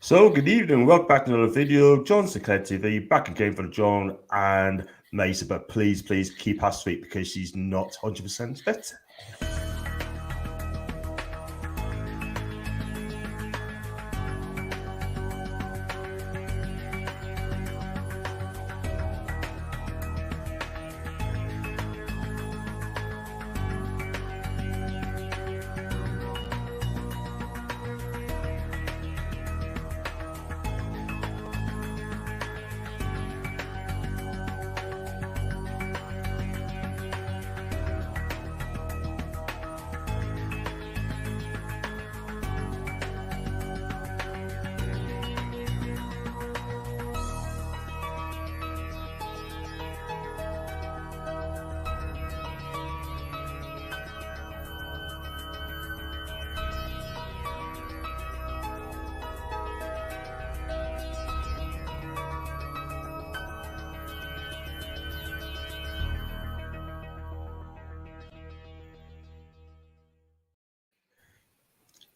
So, good evening. Welcome back to another video. John Sinclair TV, back again for John and Maisy, but please keep her sweet because she's not 100% fit.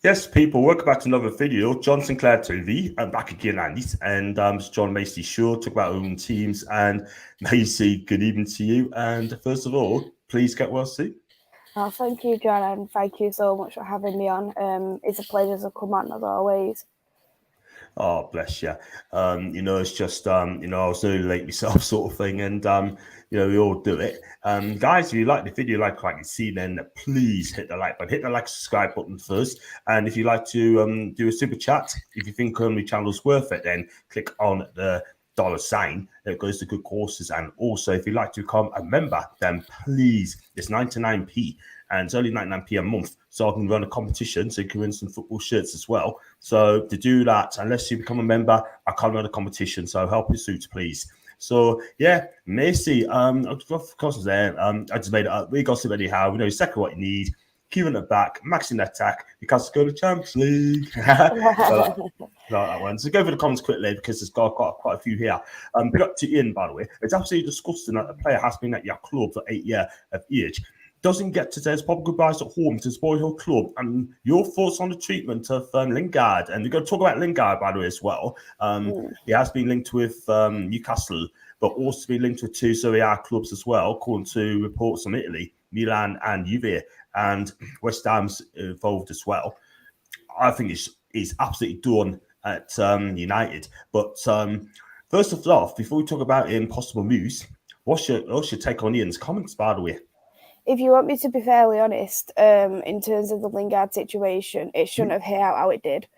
Yes, people, welcome back to another video. John Sinclair TV. I'm back again, and it's John Maisy Show. Talk about our own teams. And Maisy, good evening to you. And first of all, please get well soon. Oh, thank you, John, and thank you so much for having me on. It's a pleasure to come on as always. Oh, bless you. It's just, I was really late myself sort of thing. And, we all do it. Guys, if you like the video, like you see, then please hit the like button. Hit the like, subscribe button first. And if you'd like to do a super chat, if you think the channel's worth it, then click on the $sign. It goes to good courses. And also, if you'd like to become a member, then please, it's 99p. And it's only 99p a month, so I can run a competition, so you can win some football shirts as well. So to do that, unless you become a member, I can't run a competition, so help your suit, please. So yeah, Maisy, of course, there. I just made it up. We got some anyhow. We know exactly what you need. Keeping it back, maxing attack, because go to Champions League. So that one. So go for the comments quickly because there's got quite a few here. Big up to Ian, by the way. It's absolutely disgusting that a player has been at your club for 8 years of age. Doesn't get to say his proper goodbyes at home to his boyhood club. And your thoughts on the treatment of Lingard? And we're going to talk about Lingard, by the way, as well. He has been linked with Newcastle, but also been linked with two Serie A clubs as well, according to reports from Italy, Milan and Juve, and West Ham's involved as well. I think it's absolutely done at United. But first off, before we talk about possible moves, what's your take on Ian's comments, by the way? If you want me to be fairly honest, in terms of the Lingard situation, it shouldn't have hit out how it did.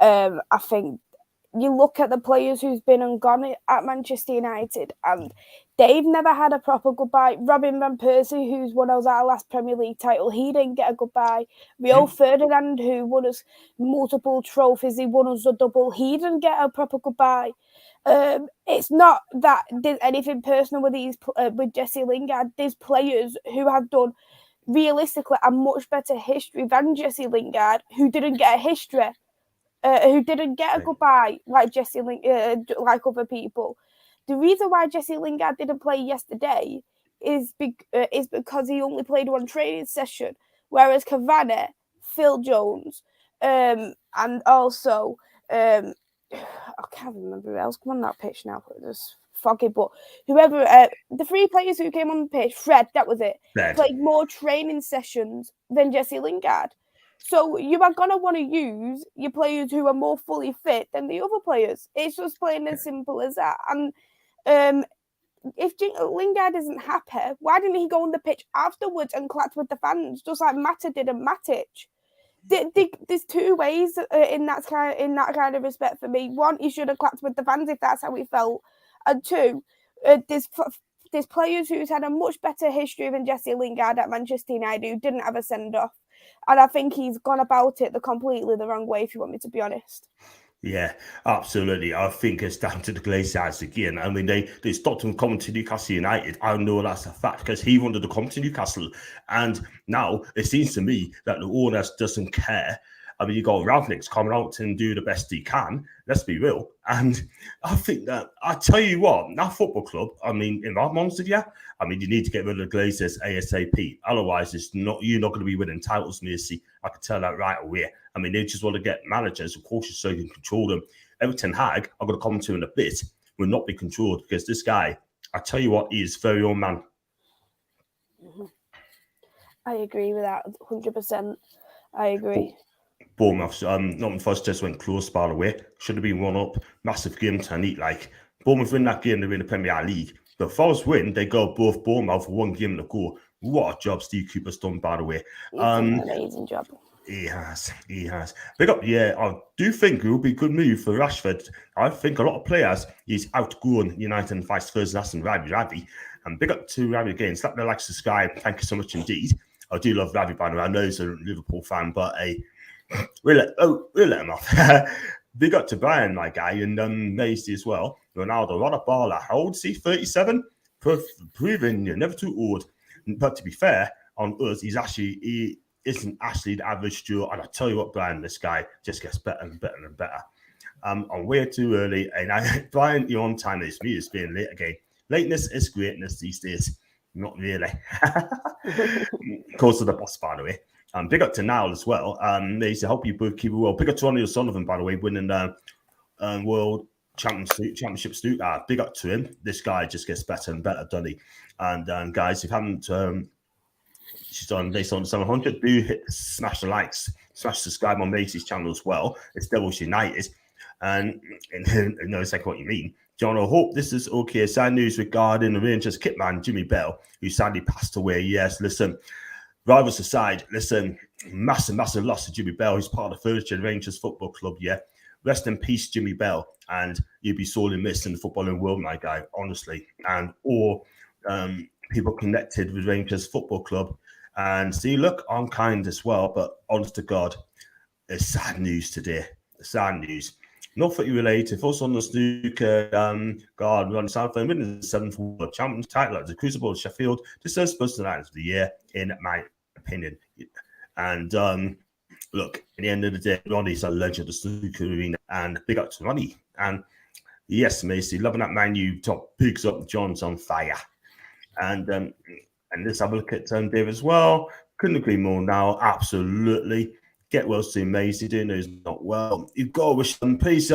I think you look at the players who's been and gone at Manchester United, and they've never had a proper goodbye. Robin Van Persie, who's won us our last Premier League title, he didn't get a goodbye. Rio Ferdinand, who won us multiple trophies, he won us a double, he didn't get a proper goodbye. It's not that there's anything personal with Jesse Lingard. There's players who have done realistically a much better history than Jesse Lingard, who didn't get a history, who didn't get a goodbye like Jesse Lingard, like other people. The reason why Jesse Lingard didn't play yesterday is because he only played one training session, whereas Cavani, Phil Jones, and also I can't remember who else come on that pitch now. It's foggy, but whoever the three players who came on the pitch, Fred, that was it, played more training sessions than Jesse Lingard. So you are gonna want to use your players who are more fully fit than the other players. It's just plain as simple as that. And if Lingard isn't happy, why didn't he go on the pitch afterwards and clap with the fans, just like Mata did and Matic? There's two ways in that kind of respect for me. One, he should have clapped with the fans if that's how he felt, and two, there's players who's had a much better history than Jesse Lingard at Manchester United who didn't have a send off, and I think he's gone about it completely the wrong way. If you want me to be honest. Yeah, absolutely. I think it's down to the Glazers again. I mean, they stopped him coming to Newcastle United. I know that's a fact because he wanted to come to Newcastle. And now it seems to me that the owners doesn't care. I mean, you got Ravnik's coming out and do the best he can. Let's be real. And I think that, I tell you what, that football club, I mean, in my monster, yeah, I mean, you need to get rid of the Glazers ASAP. Otherwise, you're not going to be winning titles, Maisy. I can tell that right away. I mean, they just want to get managers, of course, so you can control them. Everton Hag, I'm going to come to in a bit, will not be controlled because this guy, I tell you what, he is very own man. I agree with that 100%. I agree. Bournemouth, Nottingham Forest just went close, by the way. Should have been 1-up. Massive game to eat. Like, Bournemouth win that game, they win the Premier League. The Forest win, they go both Bournemouth for 1 game to go. What a job Steve Cooper's done, by the way. He's done an amazing job. He has. Big up, yeah, I do think it will be a good move for Rashford. I think a lot of players, he's outgrown United and vice versa. That's Ravi. And big up to Ravi again. Slap the like, subscribe. Thank you so much indeed. I do love Ravi, by the way. I know he's a Liverpool fan, but we'll let him off. Big up to Brian, my guy, and Maisy as well. Ronaldo, what a baller. How old is he? 37? Proving you're never too old. But to be fair, on us, he isn't actually the average Joe. And I tell you what, Brian, this guy just gets better and better and better. I'm way too early. And Brian, you're on time. It's me. It's being late again. Lateness is greatness these days. Not really. Close to the boss, by the way. Big up to Niall as well. They used to help you both keep it well. Big up to Ronnie O'Sullivan, by the way, winning the World Championship Stuttgart. Big up to him. This guy just gets better and better, doesn't he? And guys, if you haven't, she's on based on 700. Do smash the likes, smash subscribe on Maisy's channel as well. It's Devils United, and no, it's like what you mean. John, I hope this is okay. Sad news regarding the Rangers kitman Jimmy Bell, who sadly passed away. Yes, listen, rivals aside, listen, massive loss to Jimmy Bell. He's part of the Furniture Rangers Football Club. Yeah, rest in peace, Jimmy Bell, and you'll be sorely missed in the footballing world, my guy, honestly. And all people connected with Rangers Football Club. And see, look, I'm kind as well, but honest to God, it's sad news today. Sad news. Not for you related. Also on the snooker, God, we're on Southend winning the 7th World Champions title at the Crucible of Sheffield. Deserves personality of the year, in my opinion. And look, at the end of the day, Ronnie's a legend of the snooker arena, and big up to Ronnie. And yes, Maisy, loving that Man U top bigs up. John's on fire. And let's have a look at Dave as well. Couldn't agree more now. Absolutely. Get well soon, Maisy. Doing those not well. You've got to wish them. Please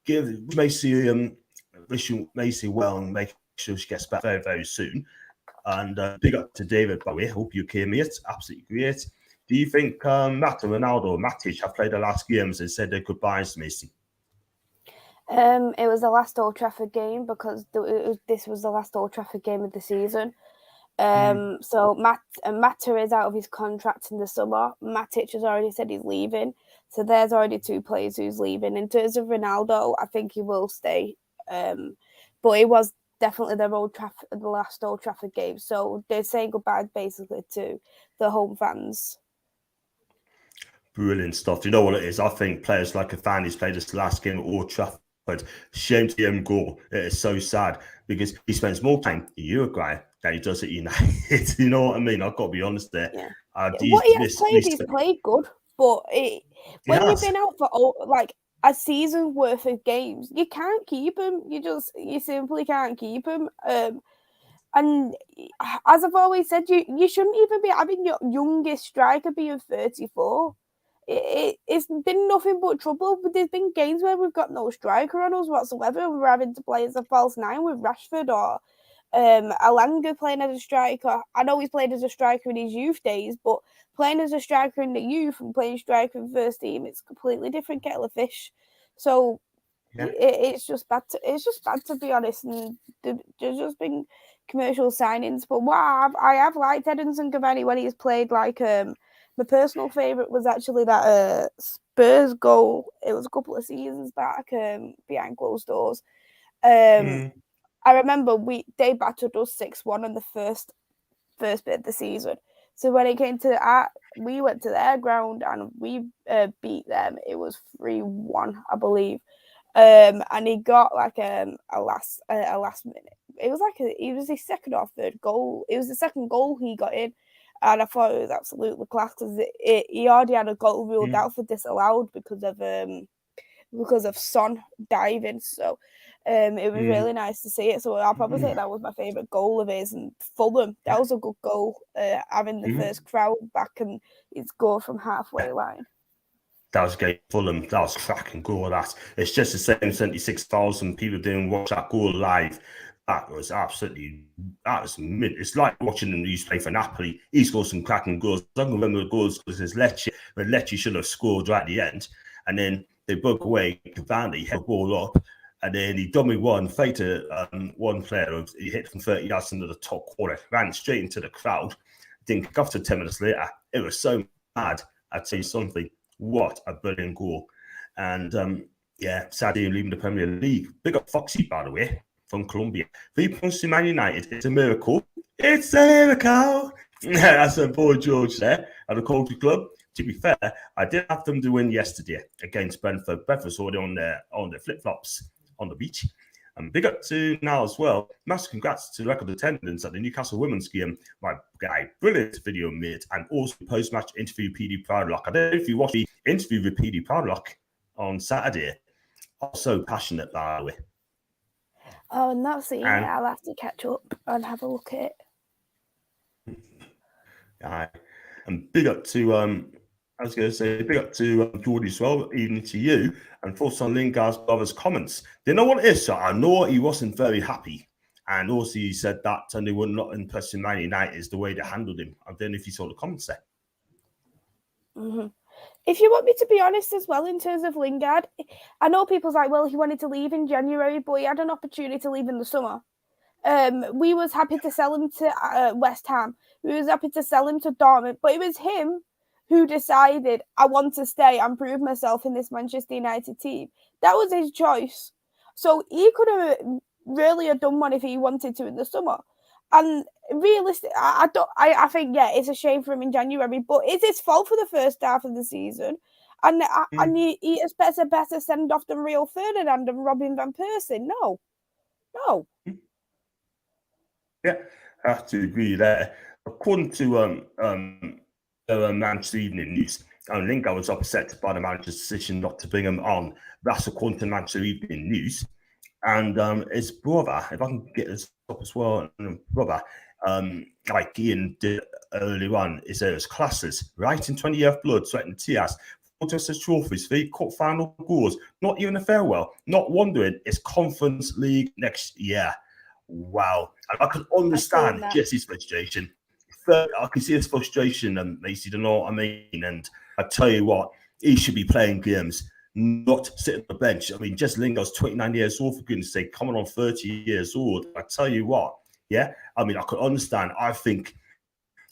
give Maisy Maisy well and make sure she gets back very, very soon. And big up to David, by the way. Hope you came here. It's absolutely great. Do you think Matt and Ronaldo and Matic have played the last games and said their goodbyes to Maisy? It was the last Old Trafford game because this was the last Old Trafford game of the season. So Mata is out of his contract in the summer. Matic has already said he's leaving. So there's already 2 players who's leaving. In terms of Ronaldo, I think he will stay. But it was definitely the last Old Trafford game. So they're saying goodbye basically to the home fans. Brilliant stuff. You know what it is? I think players like Cavani's played this last game at Old Trafford. Shame to him go. It is so sad because he spends more time in Uruguay than he does at United. You know what I mean? I've got to be honest there. Yeah. What he has played, he's played good, but when you've been out for like a season's worth of games, you can't keep him. You simply can't keep him. And as I've always said, you shouldn't even be having your youngest striker being 34. It's been nothing but trouble. But there's been games where we've got no striker on us whatsoever. We're having to play as a false 9 with Rashford or Alanga playing as a striker. I know he's played as a striker in his youth days, but playing as a striker in the youth and playing striker in the first team, it's a completely different kettle of fish. So it's just bad. It's just bad, to be honest. And there's just been commercial signings. But what I have liked Edinson Cavani when he's played. Like my personal favourite was actually that Spurs goal. It was a couple of seasons back behind closed doors. I remember they battered us 6-1 in the first bit of the season. So when it came to we went to their ground and we beat them. It was 3-1, I believe. And he got like a last minute. It was like it was his second or third goal. It was the second goal he got in. And I thought it was absolutely class because he already had a goal ruled out for disallowed because of Son diving. So it was really nice to see it. So I'll probably say that was my favourite goal of his. And Fulham, that was a good goal, having the first crowd back and his goal from halfway line. That was a great Fulham. That was cracking goal. It's just the same 76,000 people didn't watch that goal live. That was mid. It's like watching him play for Napoli. He scored some cracking goals. I don't remember the goals because it's Lecce, but Lecce should have scored right at the end. And then they broke away. Cavani held the ball up, and then he dummy one, fake to one player. He hit from 30 yards into the top corner, ran straight into the crowd. Didn't kick off to 10 minutes later. It was so mad. I'd tell you something. What a brilliant goal. And sadly, leaving the Premier League. Big up Foxy, by the way, from Colombia. 3 points to Man United. It's a miracle. It's a miracle. That's a boy George there at the Culture Club. To be fair, I did have them to win yesterday against Brentford. Brentford's already on their flip-flops on the beach. And big up to now as well. Massive congrats to record attendance at the Newcastle women's game. My guy, brilliant video made, and also post-match interview PD Proudlock. I don't know if you watched the interview with PD Proudlock on Saturday. Also passionate, by the way. Oh, not seen it. I'll have to catch up and have a look at it. And big up to I was going to say, big up to Geordie as well, even to you, and thoughts on Lingard's brother's comments. They know what it is, so I know he wasn't very happy. And also he said that they were not impressed in Man United is the way they handled him. I don't know if you saw the comments there. Mm-hmm. If you want me to be honest as well, in terms of Lingard, I know people's like, well, he wanted to leave in January, but he had an opportunity to leave in the summer. We was happy to sell him to West Ham. We was happy to sell him to Dortmund, but it was him who decided, I want to stay and prove myself in this Manchester United team. That was his choice. So he could have really have done one if he wanted to in the summer. And realistically, I think, it's a shame for him in January, but it's his fault for the first half of the season. And he expects a better send-off than Rio Ferdinand and Robin van Persie. No. Yeah, I have to agree there. According to Manchester Evening News, Lingard was upset by the manager's decision not to bring him on. That's according to Manchester Evening News. And his brother, if I can get this up as well, brother, like Ian did earlier on, is his classes, right in 20 years blood, sweat and tears, 4 Justice trophies, 3 cup final goals, not even a farewell, not wondering it's Conference League next year. Wow. I can understand Jesse's frustration. I can see his frustration, and Macy, you know what I mean? And I tell you what, he should be playing games, not sitting on the bench. I mean, Jesse Lingard's 29 years old, for goodness sake, coming on 30 years old. I tell you what, I mean, I could understand. I think,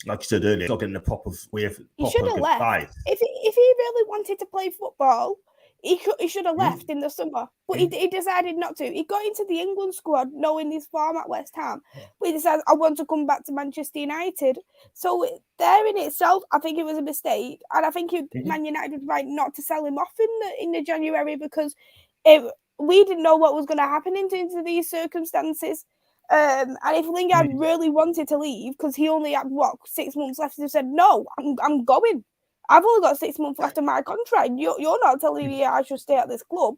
like you said earlier, he's not getting the proper way of he should have left. If he really wanted to play football, he should have left in the summer, but he decided not to. He got into the England squad knowing his form at West Ham, but he decided, I want to come back to Manchester United. So there in itself, I think it was a mistake, and I think Man United was right not to sell him off in the January, because we didn't know what was going to happen into these circumstances. And if Lingard really wanted to leave, because he only had 6 months left, he said, "No, I'm going. I've only got 6 months left of my contract. You're not telling me I should stay at this club."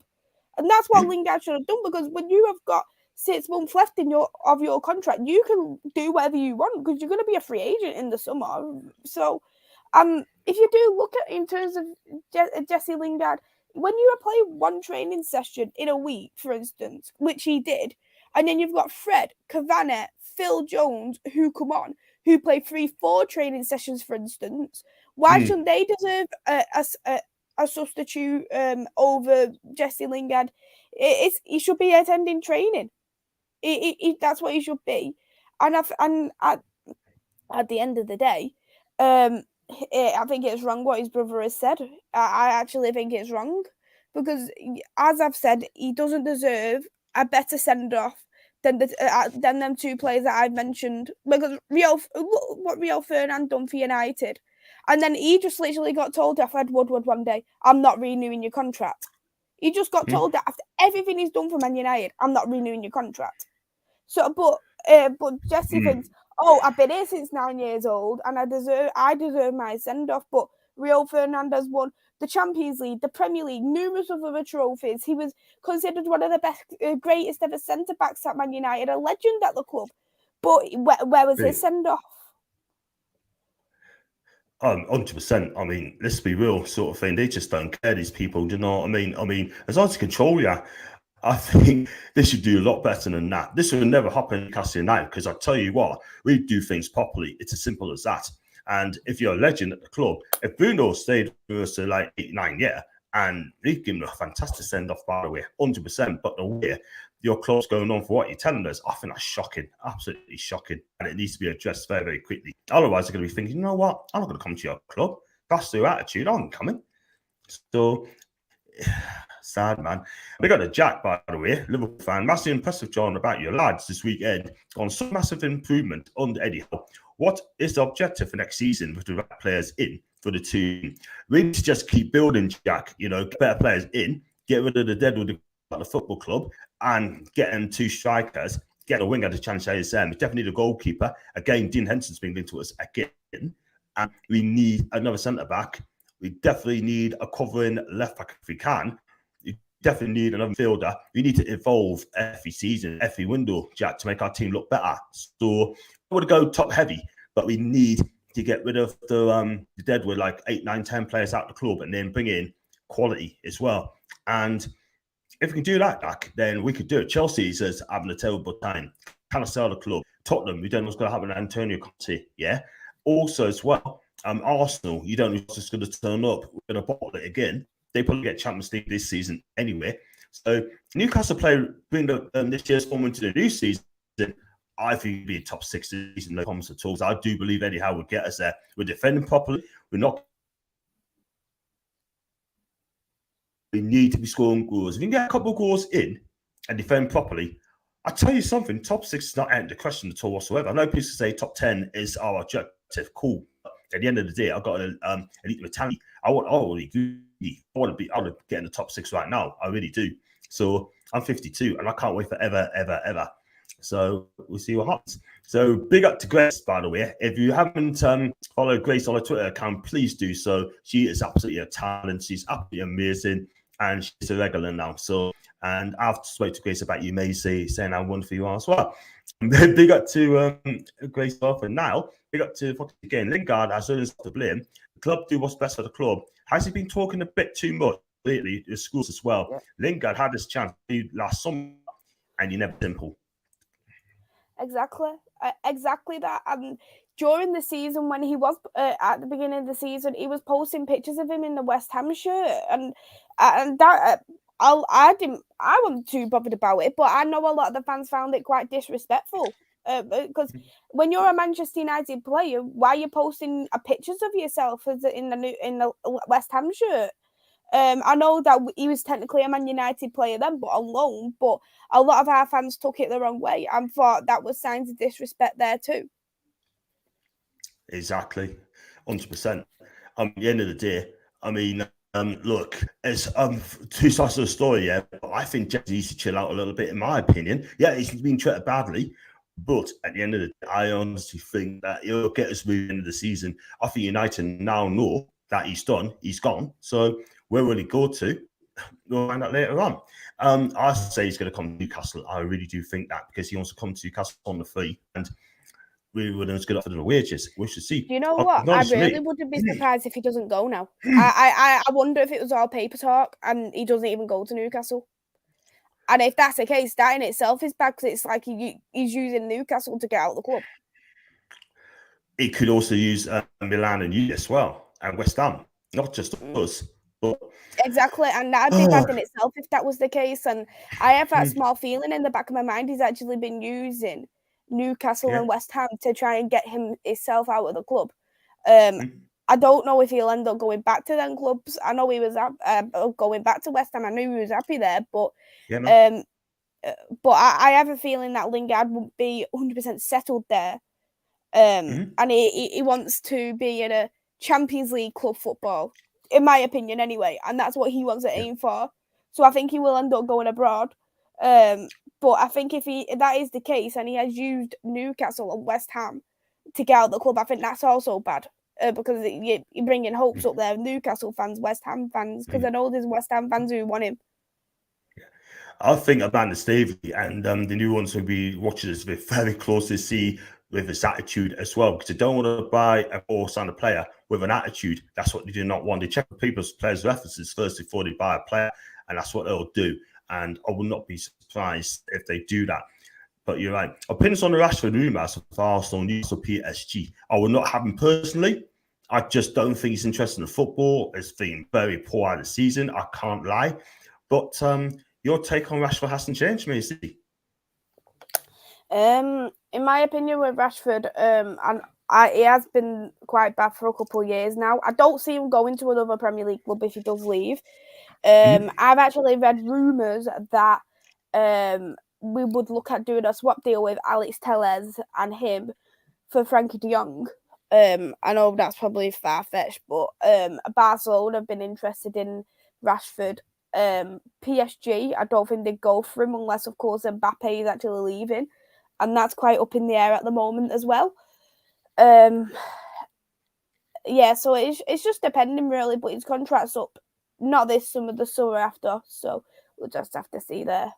And that's what Lingard should have done, because when you have got 6 months left of your contract, you can do whatever you want, because you're going to be a free agent in the summer. So if you do look at in terms of Jesse Lingard, when you play one training session in a week, for instance, which he did, and then you've got Fred, Cavani, Phil Jones, who come on, who play 3-4 training sessions, for instance, why shouldn't they deserve a substitute over Jesse Lingard? He should be attending training. That's what he should be. And at the end of the day, I think it's wrong what his brother has said. I actually think it's wrong, because, as I've said, he doesn't deserve a better send-off than them 2 players that I've mentioned. Because what Rio Ferdinand done for United. And then he just literally got told off Ed Woodward one day, "I'm not renewing your contract." He just got told that after everything he's done for Man United, "I'm not renewing your contract." So, but Jesse thinks, oh, I've been here since 9 years old, and I deserve my send off. But Rio Fernandez won the Champions League, the Premier League, numerous other trophies. He was considered one of the best, greatest ever centre backs at Man United, a legend at the club. But where was his send off? 100%. I mean, let's be real, sort of thing. They just don't care, these people. Do you know what I mean, as long as they control you, I think they should do a lot better than that. This will never happen in Newcastle United, because I tell you what, we do things properly. It's as simple as that. And if you're a legend at the club, if Bruno stayed with us to like 8-9 years, and we've given him a fantastic send off, by the way, 100%. But the way your club's going on for what you're telling us, I think that's shocking, absolutely shocking, and it needs to be addressed very, very quickly. Otherwise, they're going to be thinking, you know what, I'm not going to come to your club. That's their attitude. I'm coming. So sad, man. We got a Jack, by the way, Liverpool fan. Massive impressive, John, about your lads this weekend on some massive improvement under Eddie Howe. What is the objective for next season with the right players in for the team? We need to just keep building, Jack. You know, get better players in, get rid of the deadwood at the football club, and get them 2 strikers, get a winger to challenge ASM. We definitely need a goalkeeper. Again, Dean Henson's been linked to us again. And we need another centre-back. We definitely need a covering left-back if we can. We definitely need another fielder. We need to evolve every season, every window, Jack, to make our team look better. So I would go top-heavy, but we need to get rid of the deadwood, like 8, 9, 10 players out of the club, and then bring in quality as well. And if we can do that, Jack, then we could do it. Chelsea's is having a terrible time. Kind of sell the club. Tottenham, we don't know what's going to happen to Antonio Conte. Yeah. Also, as well, Arsenal, you don't know what's just going to turn up. We're going to bottle it again. They probably get Champions League this season anyway. So Newcastle bring this year's form into the new season. I think it'd be a top 6 season, no problems at all. So I do believe Eddie Howe would get us there. We're defending properly. We're not. We need to be scoring goals. If you can get a couple of goals in and defend properly, I'll tell you something, top 6 is not out of the question at all whatsoever. I know people say top 10 is our objective. Cool. But at the end of the day, I've got an elite mentality. I want to get in the top 6 right now. I really do. So I'm 52 and I can't wait forever, ever. So we'll see what happens. So big up to Grace, by the way. If you haven't followed Grace on her Twitter account, please do so. She is absolutely a talent. She's absolutely amazing. And she's a regular now. So, and I've spoke to Grace about you, Maisy, saying I won for you as well. Big up to Grace off, and now big up to again Lingard. As soon as to blame, the club do what's best for the club. Has he been talking a bit too much lately? The schools as well. Yeah. Lingard had this chance last summer, and he never simple. Exactly that. And during the season, when he was at the beginning of the season, he was posting pictures of him in the West Ham shirt, and that I wasn't too bothered about it, but I know a lot of the fans found it quite disrespectful. Because when you're a Manchester United player, why are you posting pictures of yourself as in the West Ham shirt? I know that he was technically a Man United player then, but on loan. But a lot of our fans took it the wrong way and thought that was signs of disrespect there too. Exactly, 100%. At the end of the day, I mean, look, it's two sides of the story, yeah. But I think Jesse needs to chill out a little bit, in my opinion. Yeah, he's been treated badly, but at the end of the day, I honestly think that he'll get us moving into the season. I think United now know that he's done, he's gone. So where will he go to? We'll find out later on. I say he's going to come to Newcastle. I really do think that, because he wants to come to Newcastle on the free, and we would just get up for the wages. We should see. Do you know what? I really wouldn't be surprised if he doesn't go now. I wonder if it was all paper talk and he doesn't even go to Newcastle. And if that's the case, that in itself is bad, because it's like he's using Newcastle to get out of the club. He could also use Milan and you as well, and West Ham, not just us. But exactly, and that'd be bad in itself if that was the case. And I have that small feeling in the back of my mind he's actually been using Newcastle and West Ham to try and get himself out of the club. I don't know if he'll end up going back to them clubs. I know he was going back to West Ham. I knew he was happy there, but I have a feeling that Lingard won't be 100% settled there. And he wants to be in a Champions League club football, in my opinion, anyway. And that's what he wants to aim for. So I think he will end up going abroad. But I think if that is the case, and he has used Newcastle and West Ham to get out of the club, I think that's also bad. Because you're bringing hopes up there, Newcastle fans, West Ham fans, because I know there's West Ham fans who want him. I think Amanda Stavely and the new ones will be watching this very closely to see with his attitude as well, because they don't want to buy a or sign a player with an attitude. That's what they do not want. They check people's players' references first before they buy a player, and that's what they'll do. And I will not be surprised if they do that. But you're right. Opinions on the Rashford rumours of Arsenal, Newcastle, PSG. I will not have him personally. I just don't think he's interested in football. It's been very poor out of the season. I can't lie. But your take on Rashford hasn't changed, Maisy. In my opinion, with Rashford, he has been quite bad for a couple of years now. I don't see him going to another Premier League club if he does leave. I've actually read rumours that we would look at doing a swap deal with Alex Telles and him for Frankie de Jong. I know that's probably far-fetched, but Barcelona have been interested in Rashford. PSG, I don't think they'd go for him unless, of course, Mbappe is actually leaving. And that's quite up in the air at the moment as well. Yeah, so it's just depending, really, but his contract's up. Not this summer, the summer after. So we'll just have to see there.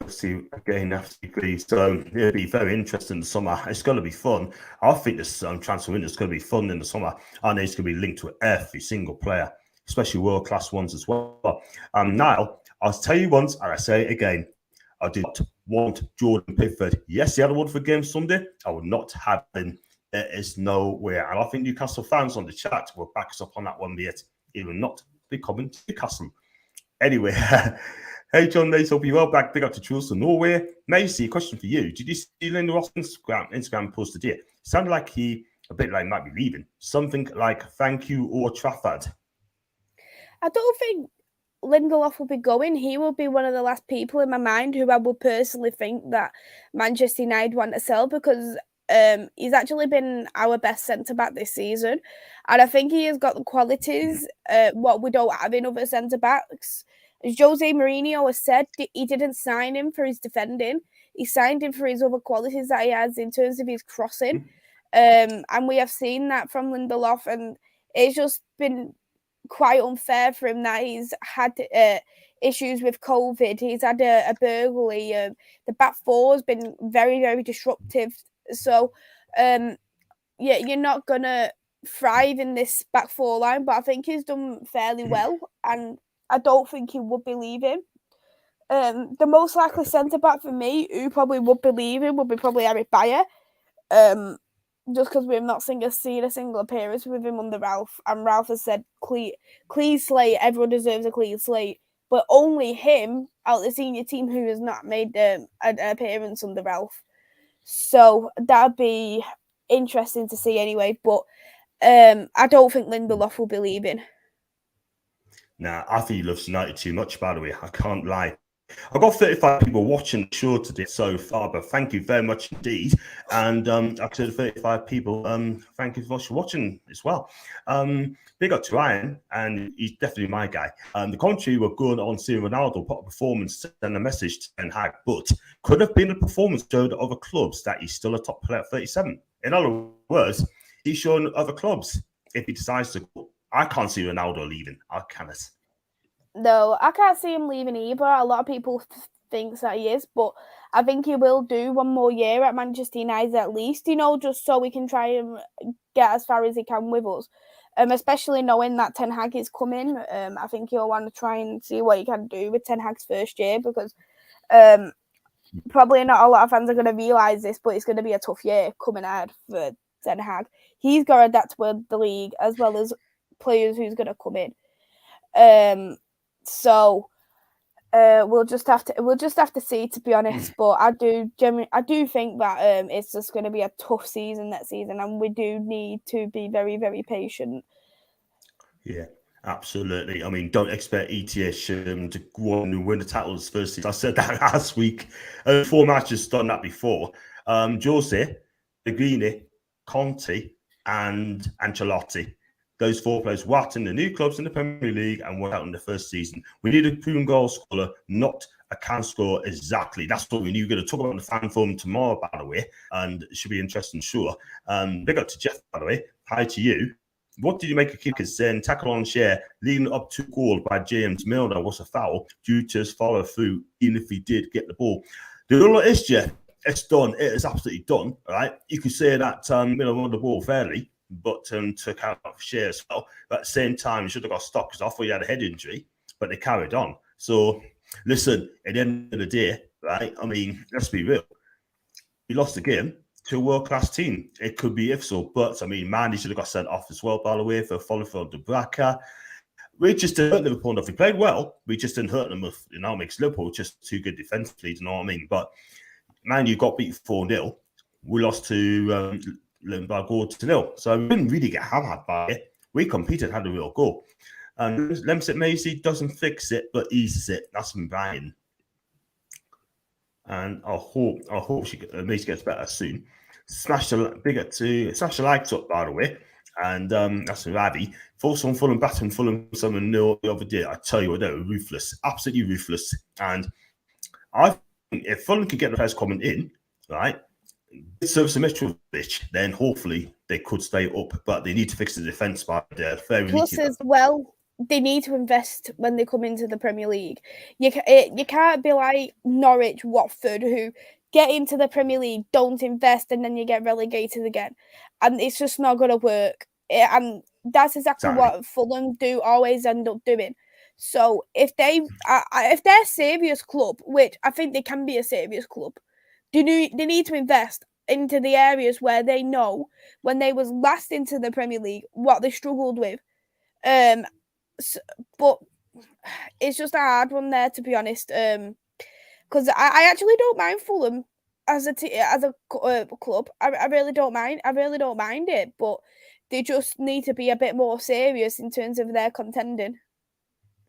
See again after so it'll be very interesting in the summer. It's going to be fun. I think this transfer window is going to be fun in the summer. I know it's going to be linked to every single player, especially world-class ones as well. Now, I'll tell you once, and I say it again, I do not want Jordan Pickford. Yes, he had a wonderful game Sunday. I would not have him. There is nowhere. And I think Newcastle fans on the chat will back us up on that one, be it. He will not be coming to Newcastle. Anyway, hey, John Maisy, hope you're well back. Big up to Truls to Norway. Maisy, question for you. Did you see Lindelof's Instagram post today? It sounded like he, a bit like, might be leaving. Something like, thank you, or Trafford. I don't think Lindelof will be going. He will be one of the last people in my mind who I would personally think that Manchester United want to sell, because he's actually been our best centre-back this season. And I think he has got the qualities, what we don't have in other centre-backs. As Jose Mourinho has said, he didn't sign him for his defending. He signed him for his other qualities that he has in terms of his crossing. And we have seen that from Lindelof, and it's just been quite unfair for him that he's had issues with COVID. He's had a burglary. The back four has been very, very disruptive. So, yeah, you're not going to thrive in this back four line, but I think he's done fairly well, and I don't think he would be leaving. The most likely centre-back for me, who probably would be leaving, would be probably Eric Bayer. Just because we've not seen a single appearance with him under Ralph. And Ralph has said, clean slate, everyone deserves a clean slate. But only him out of the senior team who has not made an appearance under Ralph. So that'd be interesting to see anyway. But I don't think Lindelof will be leaving. Nah, I think he loves United too much, by the way. I can't lie. I've got 35 people watching the show today so far, but thank you very much indeed. And I said 35 people, thank you for watching as well. Big up to Ryan, and he's definitely my guy. The commentary were good on seeing Ronaldo put a performance and a message to Ten Hag, but could have been a performance showed other clubs that he's still a top player at 37. In other words, he's shown other clubs if he decides to go. I can't see Ronaldo leaving. I cannot. No, I can't see him leaving either. A lot of people think that he is, but I think he will do one more year at Manchester United at least, just so we can try and get as far as he can with us. Especially knowing that Ten Hag is coming. I think he'll want to try and see what he can do with Ten Hag's first year, because probably not a lot of fans are going to realise this, but it's going to be a tough year coming ahead for Ten Hag. He's got to adapt with the league as well as players who's going to come in. So we'll just have to see, to be honest. But I do think that it's just going to be a tough season next season, and we do need to be very, very patient. Yeah, absolutely. I mean, don't expect ETH to go on and win the titles first season. I said that last week. 4 matches done that before. Jose, Pellegrini, Conte, and Ancelotti. Those 4 players worked in the new clubs in the Premier League and went out in the first season. We need a proven goal scorer, not I can score exactly. That's what we knew. We're going to talk about the fan forum tomorrow, by the way, and it should be interesting, sure. Big up to Jeff, by the way. Hi to you. What did you make of kickers saying tackle on share leading up to goal by James Milner was a foul due to his follow through, even if he did get the ball? The rule is, Jeff, it's done. It is absolutely done. All right. You could say that Milner won the ball fairly, but took out share as well. But at the same time, he should have got stopped because I thought he had a head injury, but they carried on. So listen, at the end of the day, right? I mean, let's be real. He lost the game to a world-class team. It could be if so, but I mean, Mandy should have got sent off as well, by the way, for follow for Dubraka. We just didn't hurt Liverpool enough. We played well. We just didn't hurt them with, makes Liverpool just too good defensively, you know what I mean? But Man, you got beat 4-0. We lost to by goal to 0. So we didn't really get hammered by it. We competed, had a real goal. And Lemsett Maisy doesn't fix it, but eases it. That's from Brian. And I hope Maisy gets better soon. Smash the likes up, by the way. And that's from Ravi. Force on Fulham, battering Fulham, someone nil the other day. I tell you what, they were ruthless. Absolutely ruthless. And I think if Fulham could get the first comment in, right, serve some Mitrovic, then hopefully they could stay up. But they need to fix the defence by their very Plus, as well, they need to invest when they come into the Premier League. You can't be like Norwich, Watford, who get into the Premier League, don't invest, and then you get relegated again. And it's just not going to work. And that's exactly what Fulham do always end up doing. So if they're a serious club, which I think they can be a serious club, they need to invest into the areas where they know when they was last into the Premier League what they struggled with. But it's just a hard one there, to be honest. Because I actually don't mind Fulham as a club. I really don't mind. I really don't mind it. But they just need to be a bit more serious in terms of their contending.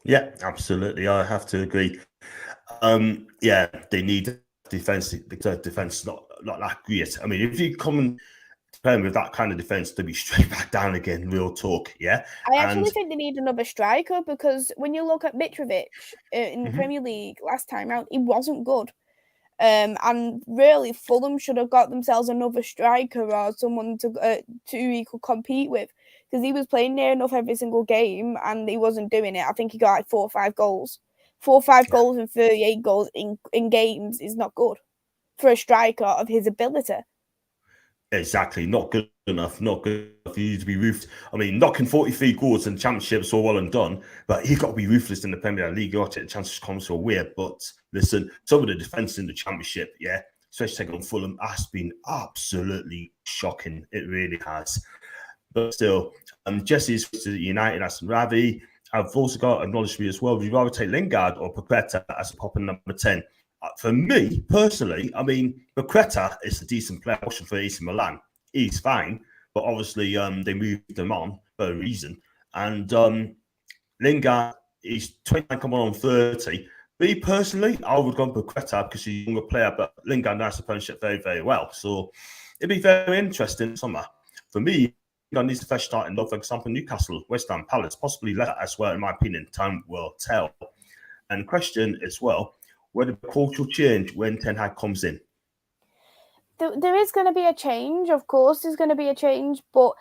Yeah, absolutely. I have to agree. Yeah, they need defense. The defense is not that great. I mean, if you come and play with that kind of defense, to be straight back down again, real talk. Yeah, I actually think they need another striker because when you look at Mitrovic in the Premier League last time out, he wasn't good. And really, Fulham should have got themselves another striker or someone to he could compete with, because he was playing near enough every single game and he wasn't doing it. I think he got like 4 or 5 goals. 4 or 5 goals and 38 goals in games is not good for a striker of his ability. Exactly, not good enough. Not good enough for you to be ruthless. I mean, knocking 43 goals in the Championship is all well and done, but he's got to be ruthless in the Premier League. You got to take the chances come so weird. But listen, some of the defence in the Championship, yeah, especially taking on Fulham, has been absolutely shocking. It really has. But still, Jesse's to United as Ravi. I've also got acknowledged me as well. Would you rather take Lingard or Paqueta as a popping number 10? For me, personally, I mean, Paqueta is a decent player option for AC Milan. He's fine, but obviously they moved him on for a reason. And Lingard, he's 29 coming on 30. Me, personally, I would go on Paqueta because he's a younger player, but Lingard knows the Premiership very, very well. So it'd be very interesting summer. For me, Lingard needs a fresh start in, for example, Newcastle, West Ham, Palace, possibly less as well, in my opinion. Time will tell. And question as well, whether the cultural change when Ten Hag comes in? There is going to be a change, of course. There's going to be a change, but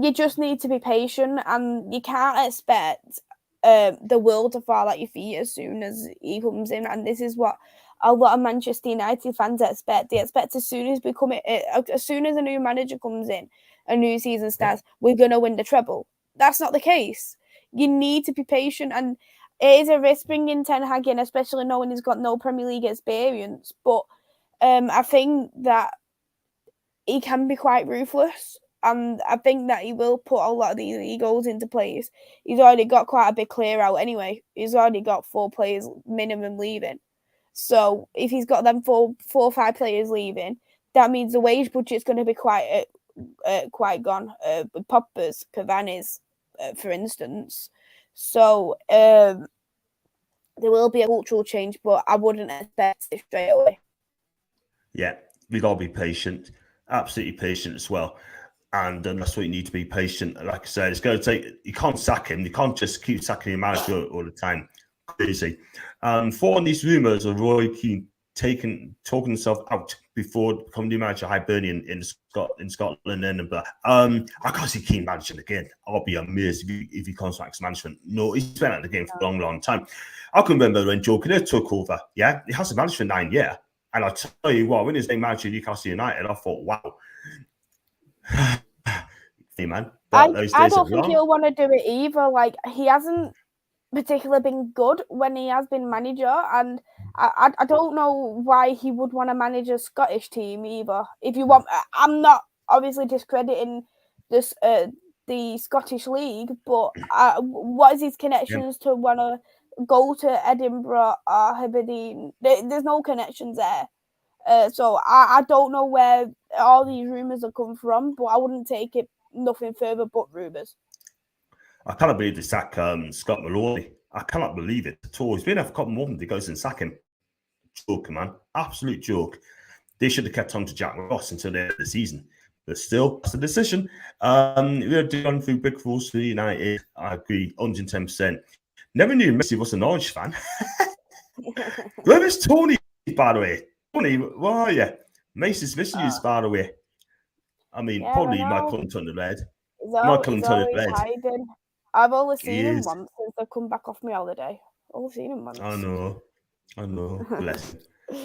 you just need to be patient, and you can't expect the world to fall at your feet as soon as he comes in. And this is what a lot of Manchester United fans expect. They expect as soon as a new manager comes in, a new season starts, we're going to win the treble. That's not the case. You need to be patient, and it is a risk bringing Ten Hag in, especially knowing he's got no Premier League experience. But I think that he can be quite ruthless, and I think that he will put a lot of these egos into place. He's already got quite a big clear out anyway. He's already got 4 players minimum leaving. So if he's got them 4 or 5 players leaving, that means the wage budget's going to be quite gone. With Poppers, Cavani's, for instance. So there will be a cultural change, but I wouldn't expect it straight away. Yeah, we got to be patient, absolutely patient as well. And that's what you need to be patient. Like I said, it's going to take, you can't sack him. You can't just keep sacking your manager all the time. crazy. Following these rumours of Roy Keane talking himself out before becoming new manager of Hibernian in Scotland and Edinburgh. I can't see Keane managing again. I'll be amazed if he comes back to management. No, he's been at the game for a long, long time. I can remember when Joe Kinnear took over. Yeah, he hasn't managed for 9 years. And I'll tell you what, when he was named manager of Newcastle United, I thought, wow. Hey, man. I don't think he'll want to do it either. Like, he hasn't particularly been good when he has been manager, and I don't know why he would want to manage a Scottish team either. If you want, I'm not obviously discrediting this the Scottish League, but what is his connections to want to go to Edinburgh or Aberdeen? There's no connections there. So I don't know where all these rumours are coming from, but I wouldn't take it nothing further but rumours. I cannot believe they sack Scott Maloney. I cannot believe it at all. He's been there for a couple of months. He goes and sack him. Joke, man. Absolute joke. They should have kept on to Jack Ross until the end of the season. But still, that's the decision. We're gone through big fools for United. I agree, 110%. Never knew Messi was an Orange fan. Where is Tony, by the way? Tony, where are you? Macy's missing you, by the way. I mean, probably Michael and Tony Red. Michael and Tony Red. Hiding. I've only seen him once since I've come back off my holiday. Only seen him once. I know. Bless him.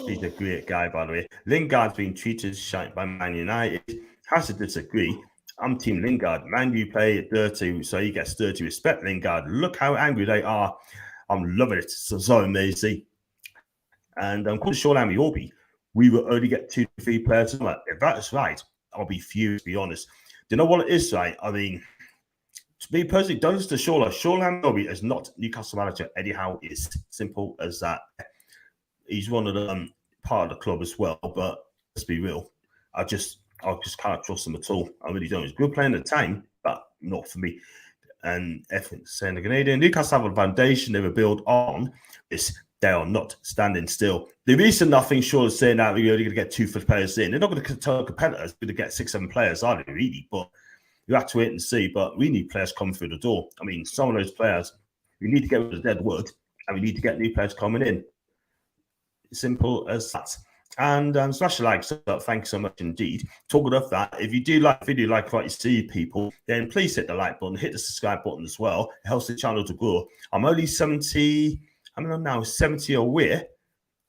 He's a great guy, by the way. Lingard's been treated shite by Man United. Has to disagree. I'm Team Lingard. Man U play dirty, so he gets dirty. Respect Lingard. Look how angry they are. I'm loving it. So amazing. And I'm quite sure we will be. We will only get 2 to 3 players. If that's right, I'll be furious, to be honest. Do you know what it is, right? I mean, to me personally, don't just to Shola Moby is not Newcastle manager. Eddie Howe is simple as that. He's one of the part of the club as well, but let's be real. I just can't trust him at all. I really don't. He's good playing at the time, but not for me. And everything's saying the Canadian Newcastle have a foundation they were built on. They are not standing still. The reason nothing sure is saying that we're only going to get 2 players in. They're not going to tell competitors we're going to get 6-7 players, are they, really? But you have to wait and see. But we need players coming through the door. I mean, some of those players, we need to get rid of dead wood, and we need to get new players coming in. Simple as that. And smash the like, so thanks so much indeed. Talking of that, if you do like the video, like what you see, people, then please hit the like button, hit the subscribe button as well. It helps the channel to grow. I'm only 70 away,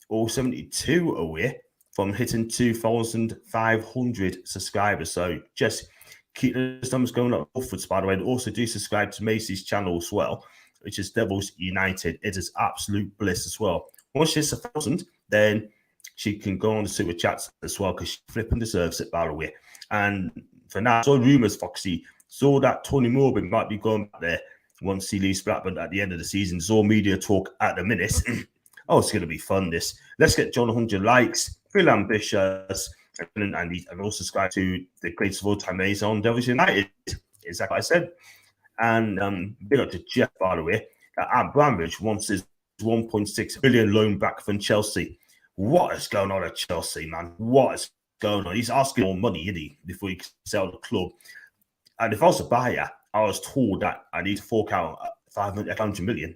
or 72 away from hitting 2,500 subscribers. So just keep those numbers going up upwards, by the way. And also do subscribe to Macy's channel as well, which is Devils United. It is absolute bliss as well. Once she's 1,000, then she can go on the super chats as well, because she flipping deserves it, by the way. And for now, so rumours, Foxy, so that Tony Morbin might be going back there once he leaves Blackburn at the end of the season. It's all media talk at the minute. Oh, it's going to be fun, this. Let's get John 100 likes. Feel ambitious. And I've also subscribed to the greatest of all time maze on Devils United. Exactly what I said. And big up to Jeff, by the way. Abramovich wants his 1.6 billion loan back from Chelsea. What is going on at Chelsea, man? What is going on? He's asking more money, isn't he, before he can sell the club. And if I was a buyer, I was told that I need to fork out 500 million.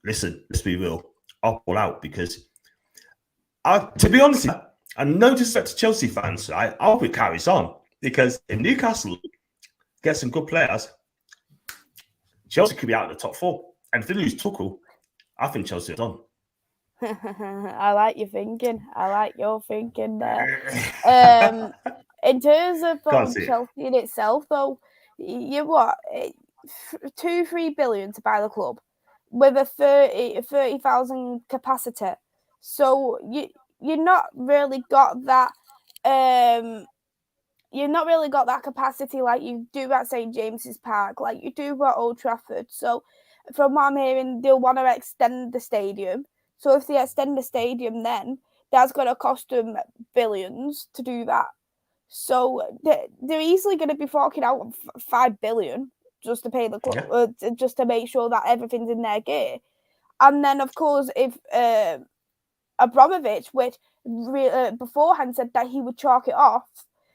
Listen, let's be real. I'll pull out, because to be honest, I noticed that to Chelsea fans, I hope it carries on, because if Newcastle gets some good players, Chelsea could be out of the top 4. And if they lose Tuchel, I think Chelsea are done. I like your thinking. I like your thinking there. In terms of Chelsea in itself, though, you what 2-3 billion to buy the club with a 30,000 capacity. So you're not really got that. You're not really got that capacity like you do at St James's Park, like you do at Old Trafford. So from what I'm hearing, they'll want to extend the stadium. So if they extend the stadium, then that's going to cost them billions to do that. So they're easily going to be forking out 5 billion just to pay the club, just to make sure that everything's in their gear. And then, of course, if Abramovich, which beforehand said that he would chalk it off,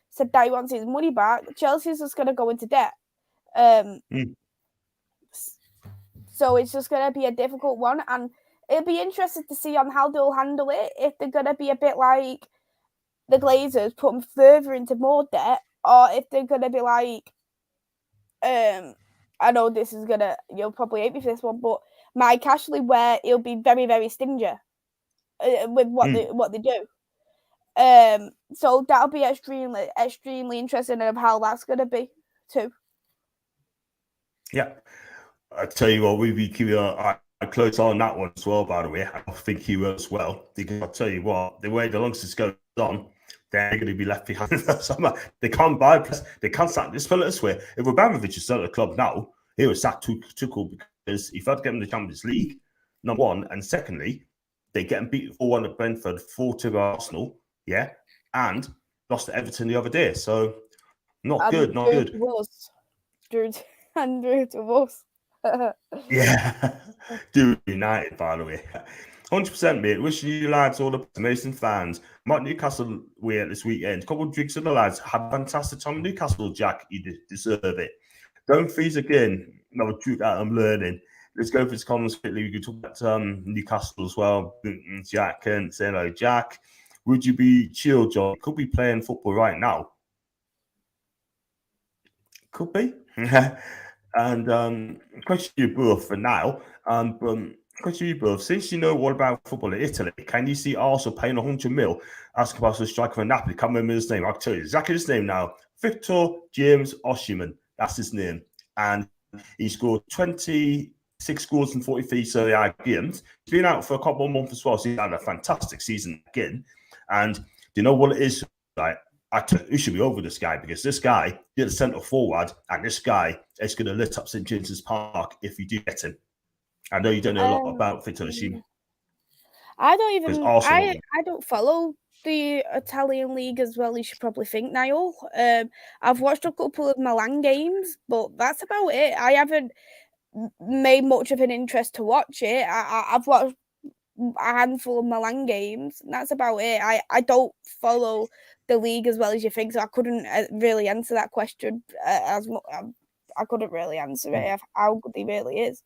said that he wants his money back, Chelsea's just going to go into debt. So it's just going to be a difficult one, and it'll be interesting to see on how they'll handle it. If they're going to be a bit like the Glazers, put them further into more debt, or if they're going to be like, I know this is gonna, you'll probably hate me for this one, but Mike Ashley, where he'll be very, very stingy with what they do. So that'll be extremely, extremely interesting of how that's gonna be too. Yeah, I tell you what, we'll be keeping a close eye on that one as well. By the way, I think he will as well, because I tell you what, the way the youngsters goes on, they're going to be left behind. They can't bypass. They can't sack. Let's put it this way: if Abramovich is still at the club now, he was sacked too cool, because he failed to get him the Champions League, number one, and secondly, they get him beat 4-1 at Brentford, 4-2 Arsenal, yeah, and lost to Everton the other day. So not good. Drew to us. Yeah, do United, by the way. 100%, mate. Wishing you lads all the best. Amazing fans. I'm at Newcastle way this weekend. Couple of drinks with the lads. Had a fantastic time in Newcastle, Jack. You deserve it. Don't freeze again. Another trick that I'm learning. Let's go for this comments quickly. We can talk about Newcastle as well. Jack and say hello, Jack. Would you be chill, John? Could be playing football right now. Could be. And question you both for now. Question you both. Since you know all about football in Italy, can you see Arsenal paying 100 mil? Ask about the striker for Napoli. Can't remember his name. I'll tell you exactly his name now. Victor James Osimhen. That's his name. And he scored 26 goals in 43 Serie A games. He's been out for a couple of months as well, so he's had a fantastic season again. And do you know what it is? Like, we should be over this guy, because this guy did a centre forward, and this guy is going to lit up St James's Park if you do get him. I know you don't know a lot about Victor Osimhen. I don't follow the Italian league as well as you probably think, Niall. I've watched a couple of Milan games, but that's about it. I haven't made much of an interest to watch it. I've watched a handful of Milan games, and that's about it. I don't follow the league as well as you think, so I couldn't really answer that question as much. I couldn't really answer it how good he really is.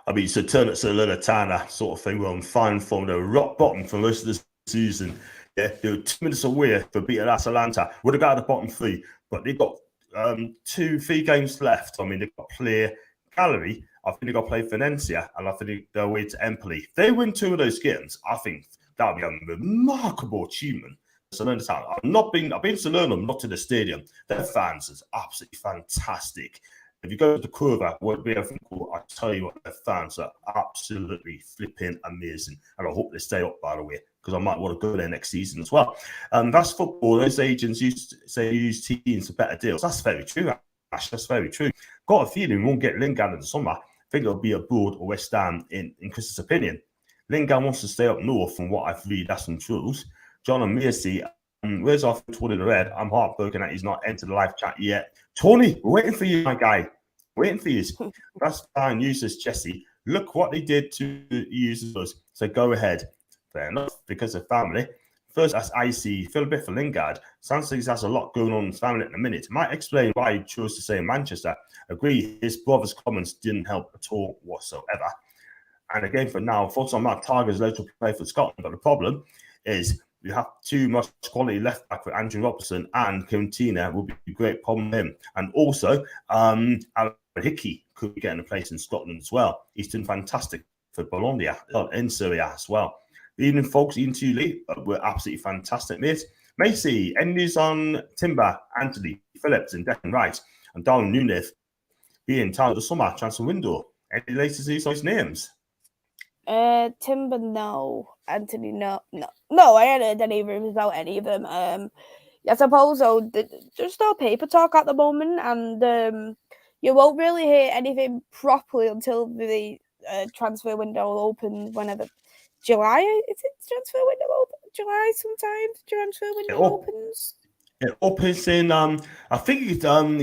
I mean, so turn it to Lillitana sort of thing. Well, I'm fine from the rock bottom for most of the season. Yeah, they were 2 minutes away for beating Atalanta. Would have got the bottom three, but they've got 3 games left. I mean, they've got to play Cagliari. I think they've got to play Valencia, and I think they're away to Empoli. If they win 2 of those games, I think that would be a remarkable achievement. I've been to Salerno, not to the stadium. Their fans is absolutely fantastic. If you go to the Curva, won't be everything cool. I tell you what, their fans are absolutely flipping amazing. And I hope they stay up, by the way, because I might want to go there next season as well. That's football. Those agents used to say use teams for better deals. That's very true, Ash. That's very true. Got a feeling we won't get Lingard in the summer. I think it'll be a Board or West Ham in Chris's opinion. Lingard wants to stay up north, from what I've read. That's some truths. John Maisy, where's our Tony the Red? I'm heartbroken that he's not entered the live chat yet. Tony, we're waiting for you, my guy. Waiting for you. That's fine. Use this, Jesse. Look what they did to users us. So go ahead. Fair enough, because of family. First, as I see, feel a bit for Lingard. Sounds like he has a lot going on in his family at the minute. Might explain why he chose to stay in Manchester. Agree, his brother's comments didn't help at all whatsoever. And again, for now, thoughts on Matt Target's eligible to play for Scotland. But the problem is, we have too much quality left back with Andrew Robertson, and Quintina will be a great problem for him. And also, Alan Hickey could be getting a place in Scotland as well. He's doing fantastic for Bologna in Serie A as well. Evening, folks. Ian Tuley were absolutely fantastic, mate. Macy, any news on Timber, Anthony Phillips, and Declan Rice, and Darwin Núñez being tied the summer transfer window? Any latest news on his names? Timber, no. Anthony, no. I hadn't heard any rumors about any of them. I suppose though, there's no paper talk at the moment, and you won't really hear anything properly until the transfer window opens. Whenever July, is it transfer window open? July sometimes transfer window opens. It opens in. I think you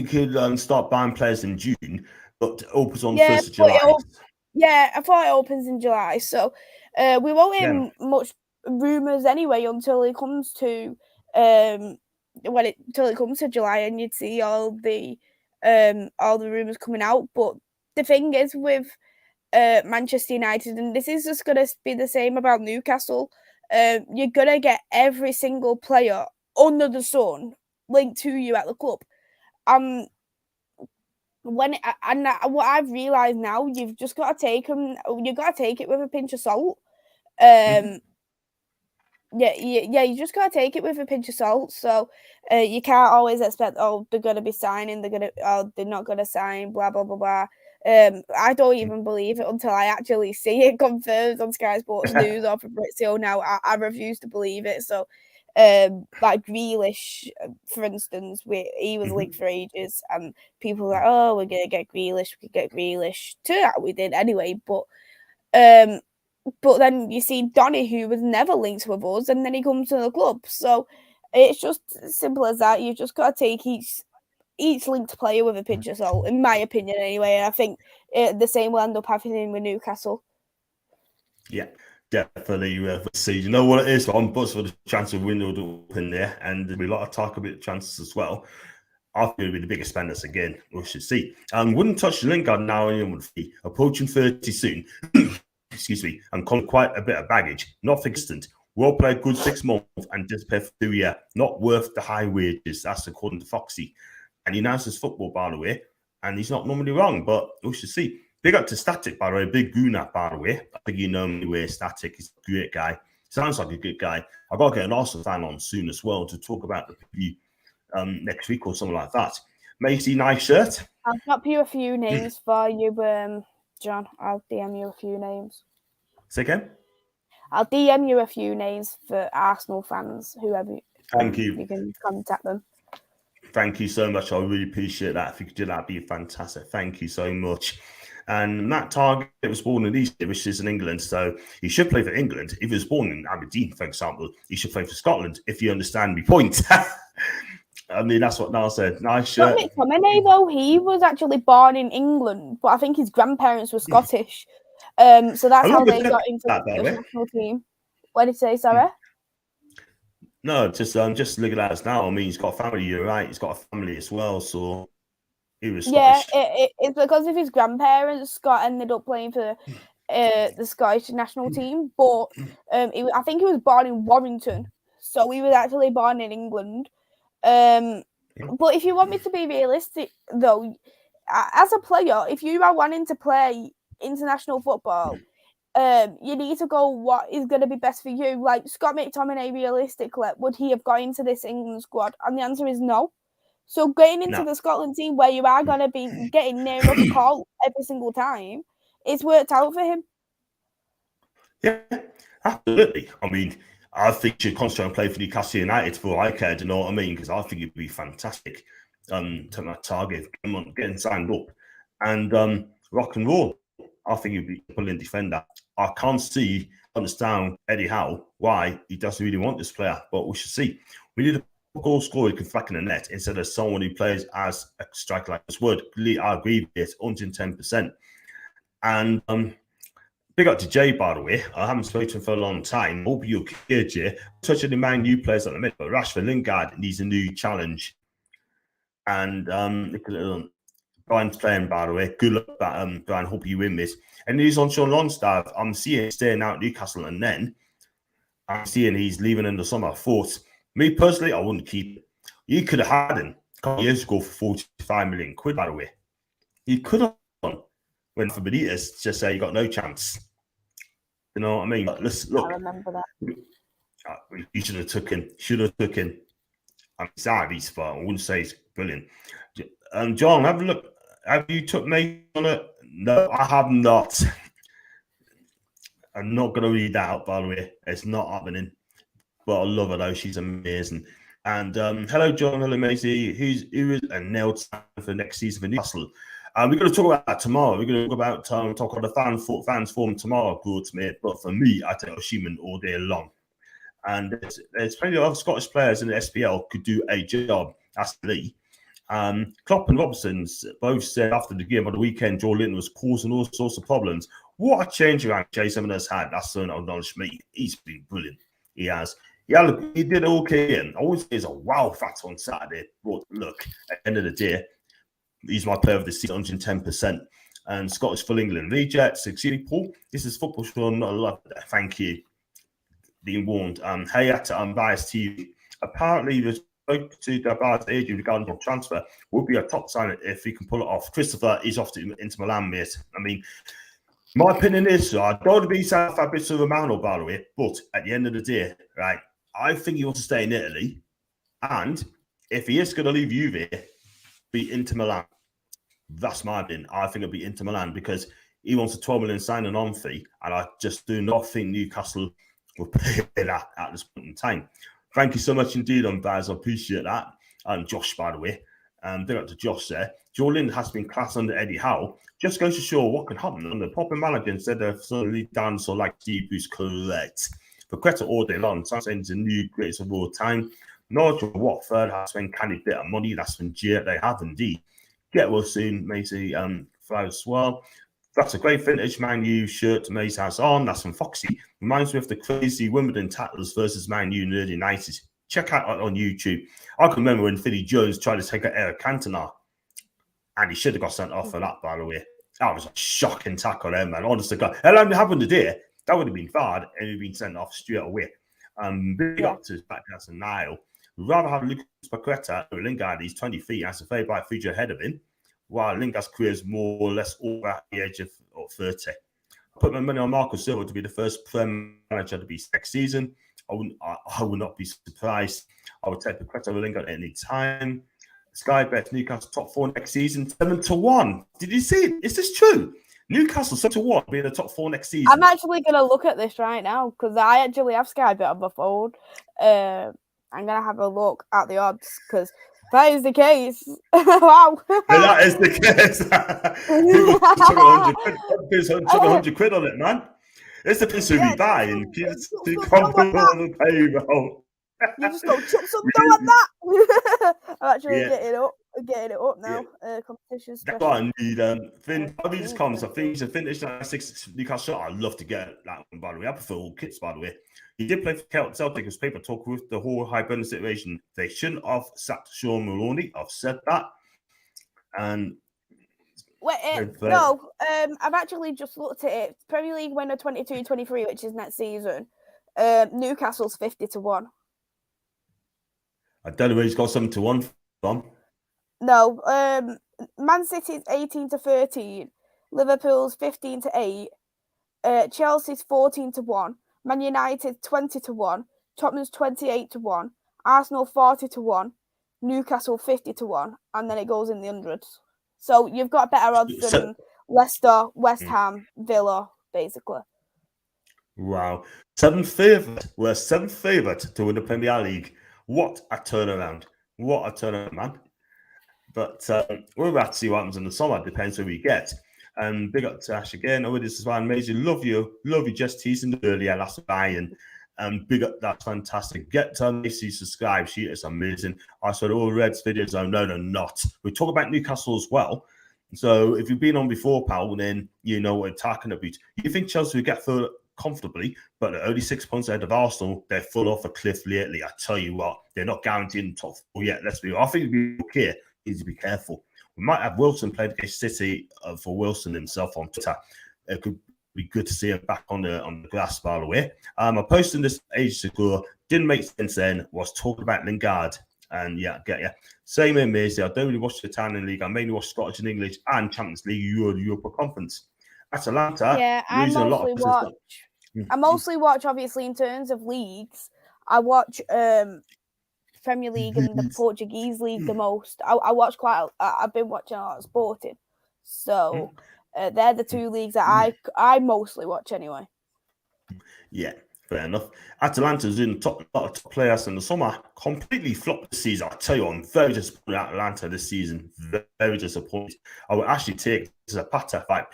could start buying players in June, but it opens on the 1st of July. Yeah, I thought it opens in July, so we won't hear much rumors anyway until it comes to July, and you'd see all the rumors coming out. But the thing is with Manchester United, and this is just going to be the same about Newcastle. You're going to get every single player under the sun linked to you at the club. What I've realised now, you've just got to take them. You've got to take it with a pinch of salt. Yeah, you just gotta take it with a pinch of salt. So you can't always expect, they're gonna be signing, they're not gonna sign, blah blah blah blah. I don't even believe it until I actually see it confirmed on Sky Sports News or Fabrizio. Now I refuse to believe it. So like Grealish, for instance, he was linked for ages, and people were like, oh, we're gonna get Grealish, Turned out we did anyway, but then you see Donny, who was never linked with us, and then he comes to the club. So it's just as simple as that. You've just got to take each linked player with a pinch of salt, in my opinion, anyway. And I think the same will end up happening with Newcastle. Yeah, definitely. We'll see. You know what it is? I'm buzzed for the chance of window to open there, and there'll be a lot of talk about chances as well. I think it'll be the biggest spenders again. We should see. Wouldn't touch Lingard now. Anyone would be approaching 30 soon. Excuse me, and come quite a bit of baggage. Not consistent. Well played, good 6 months, and disappeared for 2 years. Not worth the high wages. That's according to Foxy. And he announces football, by the way, and he's not normally wrong, but we should see. Big up to Static, by the way. Big Guna, by the way. I think you know me where Static is a great guy. Sounds like a good guy. I've got to get an Arsenal fan on soon as well to talk about the preview next week or something like that. Macy, nice shirt. I'll drop you a few names for you, John. I'll DM you a few names. Say again? I'll DM you a few names for Arsenal fans, whoever. Thank you. You can contact them. Thank you so much. I really appreciate that. If you could do that, that'd be fantastic. Thank you so much. And Matt Target was born in East, which is in England, so he should play for England. If he was born in Aberdeen, for example, he should play for Scotland, if you understand me point. I mean, that's what Niall said. Nice shirt. McTominay, though, he was actually born in England, but I think his grandparents were Scottish. So that's how they got into the national team. What did you say, Sarah? No, just look at that now. I mean, he's got a family, you're right. He's got a family as well, so he was Scottish. Yeah, it's because of his grandparents. Scott ended up playing for the Scottish national team, but I think he was born in Warrington, so he was actually born in England. But if you want me to be realistic, though, as a player, if you are wanting to play international football, you need to go what is going to be best for you. Like Scott McTominay, realistically, would he have got into this England squad? And the answer is no. So getting into the Scotland team, where you are going to be getting near enough a call every single time, it's worked out for him. Yeah, absolutely. I mean, I think he should concentrate and play for Newcastle United for all I care, do you know what I mean? Because I think it'd be fantastic to that target, getting signed up and rock and roll. I think he'd be a brilliant defender. I can't understand Eddie Howe why he doesn't really want this player, but we should see. We need a goal scorer who can flack in the net instead of someone who plays as a striker like this would. I agree with it, 110%. And big up to Jay, by the way. I haven't spoken to him for a long time. Hope you're good, Jay. Touching the man new players at the minute, but Rashford Lingard needs a new challenge. And look at little Brian's playing, by the way. Good luck, Brian. Hope you win this. And he's on Sean Longstaff. I'm seeing him staying out at Newcastle, and then I'm seeing he's leaving in the summer. I thought, me personally, I wouldn't keep it. You could have had him a couple of years ago for 45 million quid, by the way. You could have done when for Benitez just say you got no chance. You know what I mean? Look, I remember that. You should have took him. I'm sad he's far. I wouldn't say it's brilliant. John, have a look. Have you took me on it? No, I have not. I'm not going to read that out, by the way. It's not happening. But I love her, though. She's amazing. And hello, John. Hello, Maisy. Who is a nailed for next season for Newcastle? We're going to talk about that tomorrow. We're going to talk about the fans forum tomorrow, good mate. But for me, I take Osimhen all day long. And there's plenty of other Scottish players in the SPL could do a job. That's Lee. Klopp and Robertson both said after the game on the weekend, Joe Linton was causing all sorts of problems. What a change around Jason has had. That's something I'll acknowledge me. He's been brilliant. He has. Yeah, he did okay. And I always say it's a wow factor on Saturday. But look, at the end of the day, he's my player of the season, 110%. and Scottish Full England Rejects. Excuse me, Paul. This is Football Show, not a lot. Thank you. Being warned. Hey, at Unbiased TV. Apparently, the spoke to the Bar's agent regarding your transfer would be a top sign if he can pull it off. Christopher is off to Inter Milan, mate. I mean, my opinion is, I don't want to be South Fabrizio Romano, by the way, but at the end of the day, right, I think he wants to stay in Italy. And if he is going to leave Juve, be Inter Milan. That's my opinion. I think it'll be Inter Milan because he wants a 12 million signing on fee, and I just do not think Newcastle will pay that at this point in time. Thank you so much indeed, Baz. I appreciate that. And Josh, by the way. Big up to Josh there. Joe Lind has been classed under Eddie Howe. Just goes to show what can happen under proper manager instead of suddenly dinosaur like Steve, who's correct. Paqueta all day long. Sounds like the new greatest of all time. Norwich or Watford has spent canny bit of money. That's from Gia. They have indeed. Get well soon, Macy. Fly as well. That's a great vintage Man U shirt Mace has on. That's from Foxy. Reminds me of the crazy Wimbledon titles versus Man U in the early 90s. Check out on YouTube. I can remember when Philly Jones tried to take out Eric Cantona. And he should have got sent off for that, by the way. That was a shocking tackle there, man. Honest to God. If that happened today, that would have been fired and he'd been sent off straight away. Big up to Backhouse and Niall. We'd rather have Lucas Paqueta or Lingard. He's 20 feet. Has a very bright future ahead of him. While Lingard's career is more or less over at the age of 30. I put my money on Marco Silva to be the first Prem manager to be next season. I would not be surprised. I would take Paqueta or Lingard at any time. Sky bets Newcastle top 4 next season, 7-1. Did you see it? Is this true? Newcastle 7-1 being the top 4 next season. I'm actually going to look at this right now because I actually have Sky bet on my phone. I'm going to have a look at the odds because if that is the case, wow. If that is the case. People took 100 quid on it, man. It's the piece we buy and kids to comment on the payroll. You just go chuck some dough at that. I'm actually getting it up now. Competition special. That's what I need. Finn, how these comments? I think he's a finished 96 Newcastle. I'd love to get that one, by the way. I prefer all kits, by the way. He did play for Celtic as paper talk with the whole Hibernian situation. They shouldn't have sacked Sean Maloney. I've said that. And no, I've actually just looked at it. Premier League winner 22-23, which is next season. Newcastle's 50-1. I don't know where he's got 7-1 from. No, Man City's 18-13, Liverpool's 15-8, Chelsea's 14-1, Man United 20-1, Tottenham's 28-1, Arsenal 40-1, Newcastle 50-1, and then it goes in the hundreds. So you've got better odds than Leicester, West Ham, Villa, basically. Wow. We're 7th favourite to win the Premier League. What a turnaround. What a turnaround, man. But we're about to see what happens in the summer. Depends who we get. Big up to Ash again. Oh, this is fine. Amazing. Love you. Just teasing earlier last Ryan. Big up. That's fantastic. Get to Macy, subscribe. She is amazing. I saw all Red's videos. Oh, no, they're not. We talk about Newcastle as well. So if you've been on before, pal, then you know what we're talking about. You think Chelsea will get through comfortably, but they're only 6 points ahead of Arsenal. They're full off a cliff lately. I tell you what, they're not guaranteed in the top 4 yet. Let's be. I think it'd be okay. Need to be careful. We might have Wilson played against City for Wilson himself on Twitter. It could be good to see him back on the grass, by the way. I posted this ages ago. Didn't make sense then. Was talking about Lingard. And yeah, get you. Same in Maisy. I don't really watch the Italian League. I mainly watch Scottish and English and Champions League, Europa Conference. Atalanta. Yeah, I mostly watch, obviously, in terms of leagues. I watch Premier League and the Portuguese League the most. I watch I've been watching a lot of Sporting. So they're the 2 leagues that I mostly watch anyway. Yeah, fair enough. Atalanta's in a lot of top players in the summer. Completely flopped this season. I tell you, I'm very disappointed at Atalanta this season. Very disappointed. I would actually take Zapata right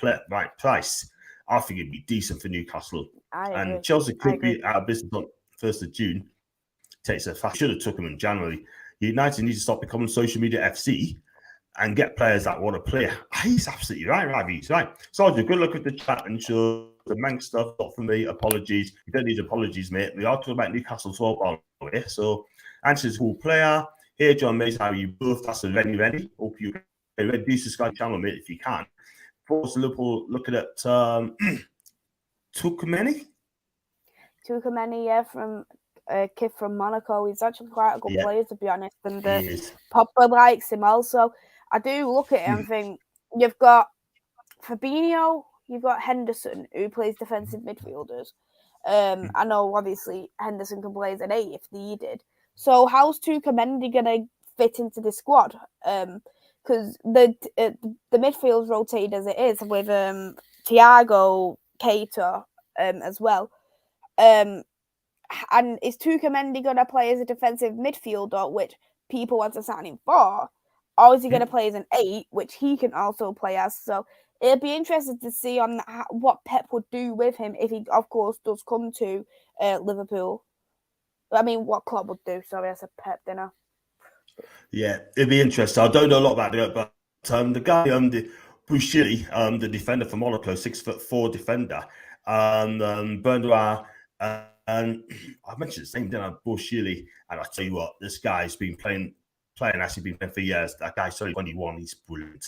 price. I think it'd be decent for Newcastle. And Chelsea could be out of business on 1st of June. Takes a fast. Should have took him in January. United need to stop becoming social media FC and get players that want to play. He's absolutely right, Ravi. He's right. So good luck with the chat and show the Manx stuff. Not for me. Apologies. You don't need apologies, mate. We are talking about Newcastle 12 by the way. So answers who player. Here, John Maisy, how are you both? That's a ready. Hope you ready. Do subscribe to the channel, mate, if you can. for Liverpool looking at Tuchemeni? Tuchemeni, yeah, from a kid from Monaco. He's actually quite a good player, to be honest. And Pogba likes him also. I do look at it and think, you've got Fabinho, you've got Henderson, who plays defensive midfielders. I know, obviously, Henderson can play as an 8 if needed. So how's Tuchemeni going to fit into the squad? Because the midfield's rotated as it is with Thiago, Keita as well. And is Tuchemeni going to play as a defensive midfielder, which people want to sign him for? Or is he going to play as an 8, which he can also play as? So it'll be interesting to see on what Pep would do with him if he, of course, does come to Liverpool. I mean, what Klopp would do. Sorry, I said Pep, didn't I? Yeah, it'd be interesting. I don't know a lot about it, but the guy, the Bouchili, the defender from Monaco, 6'4" defender, Benoit, and I mentioned his name, didn't I? Bouchili, and I tell you what, this guy's been playing actually been playing for years. That guy's only 21. He's brilliant.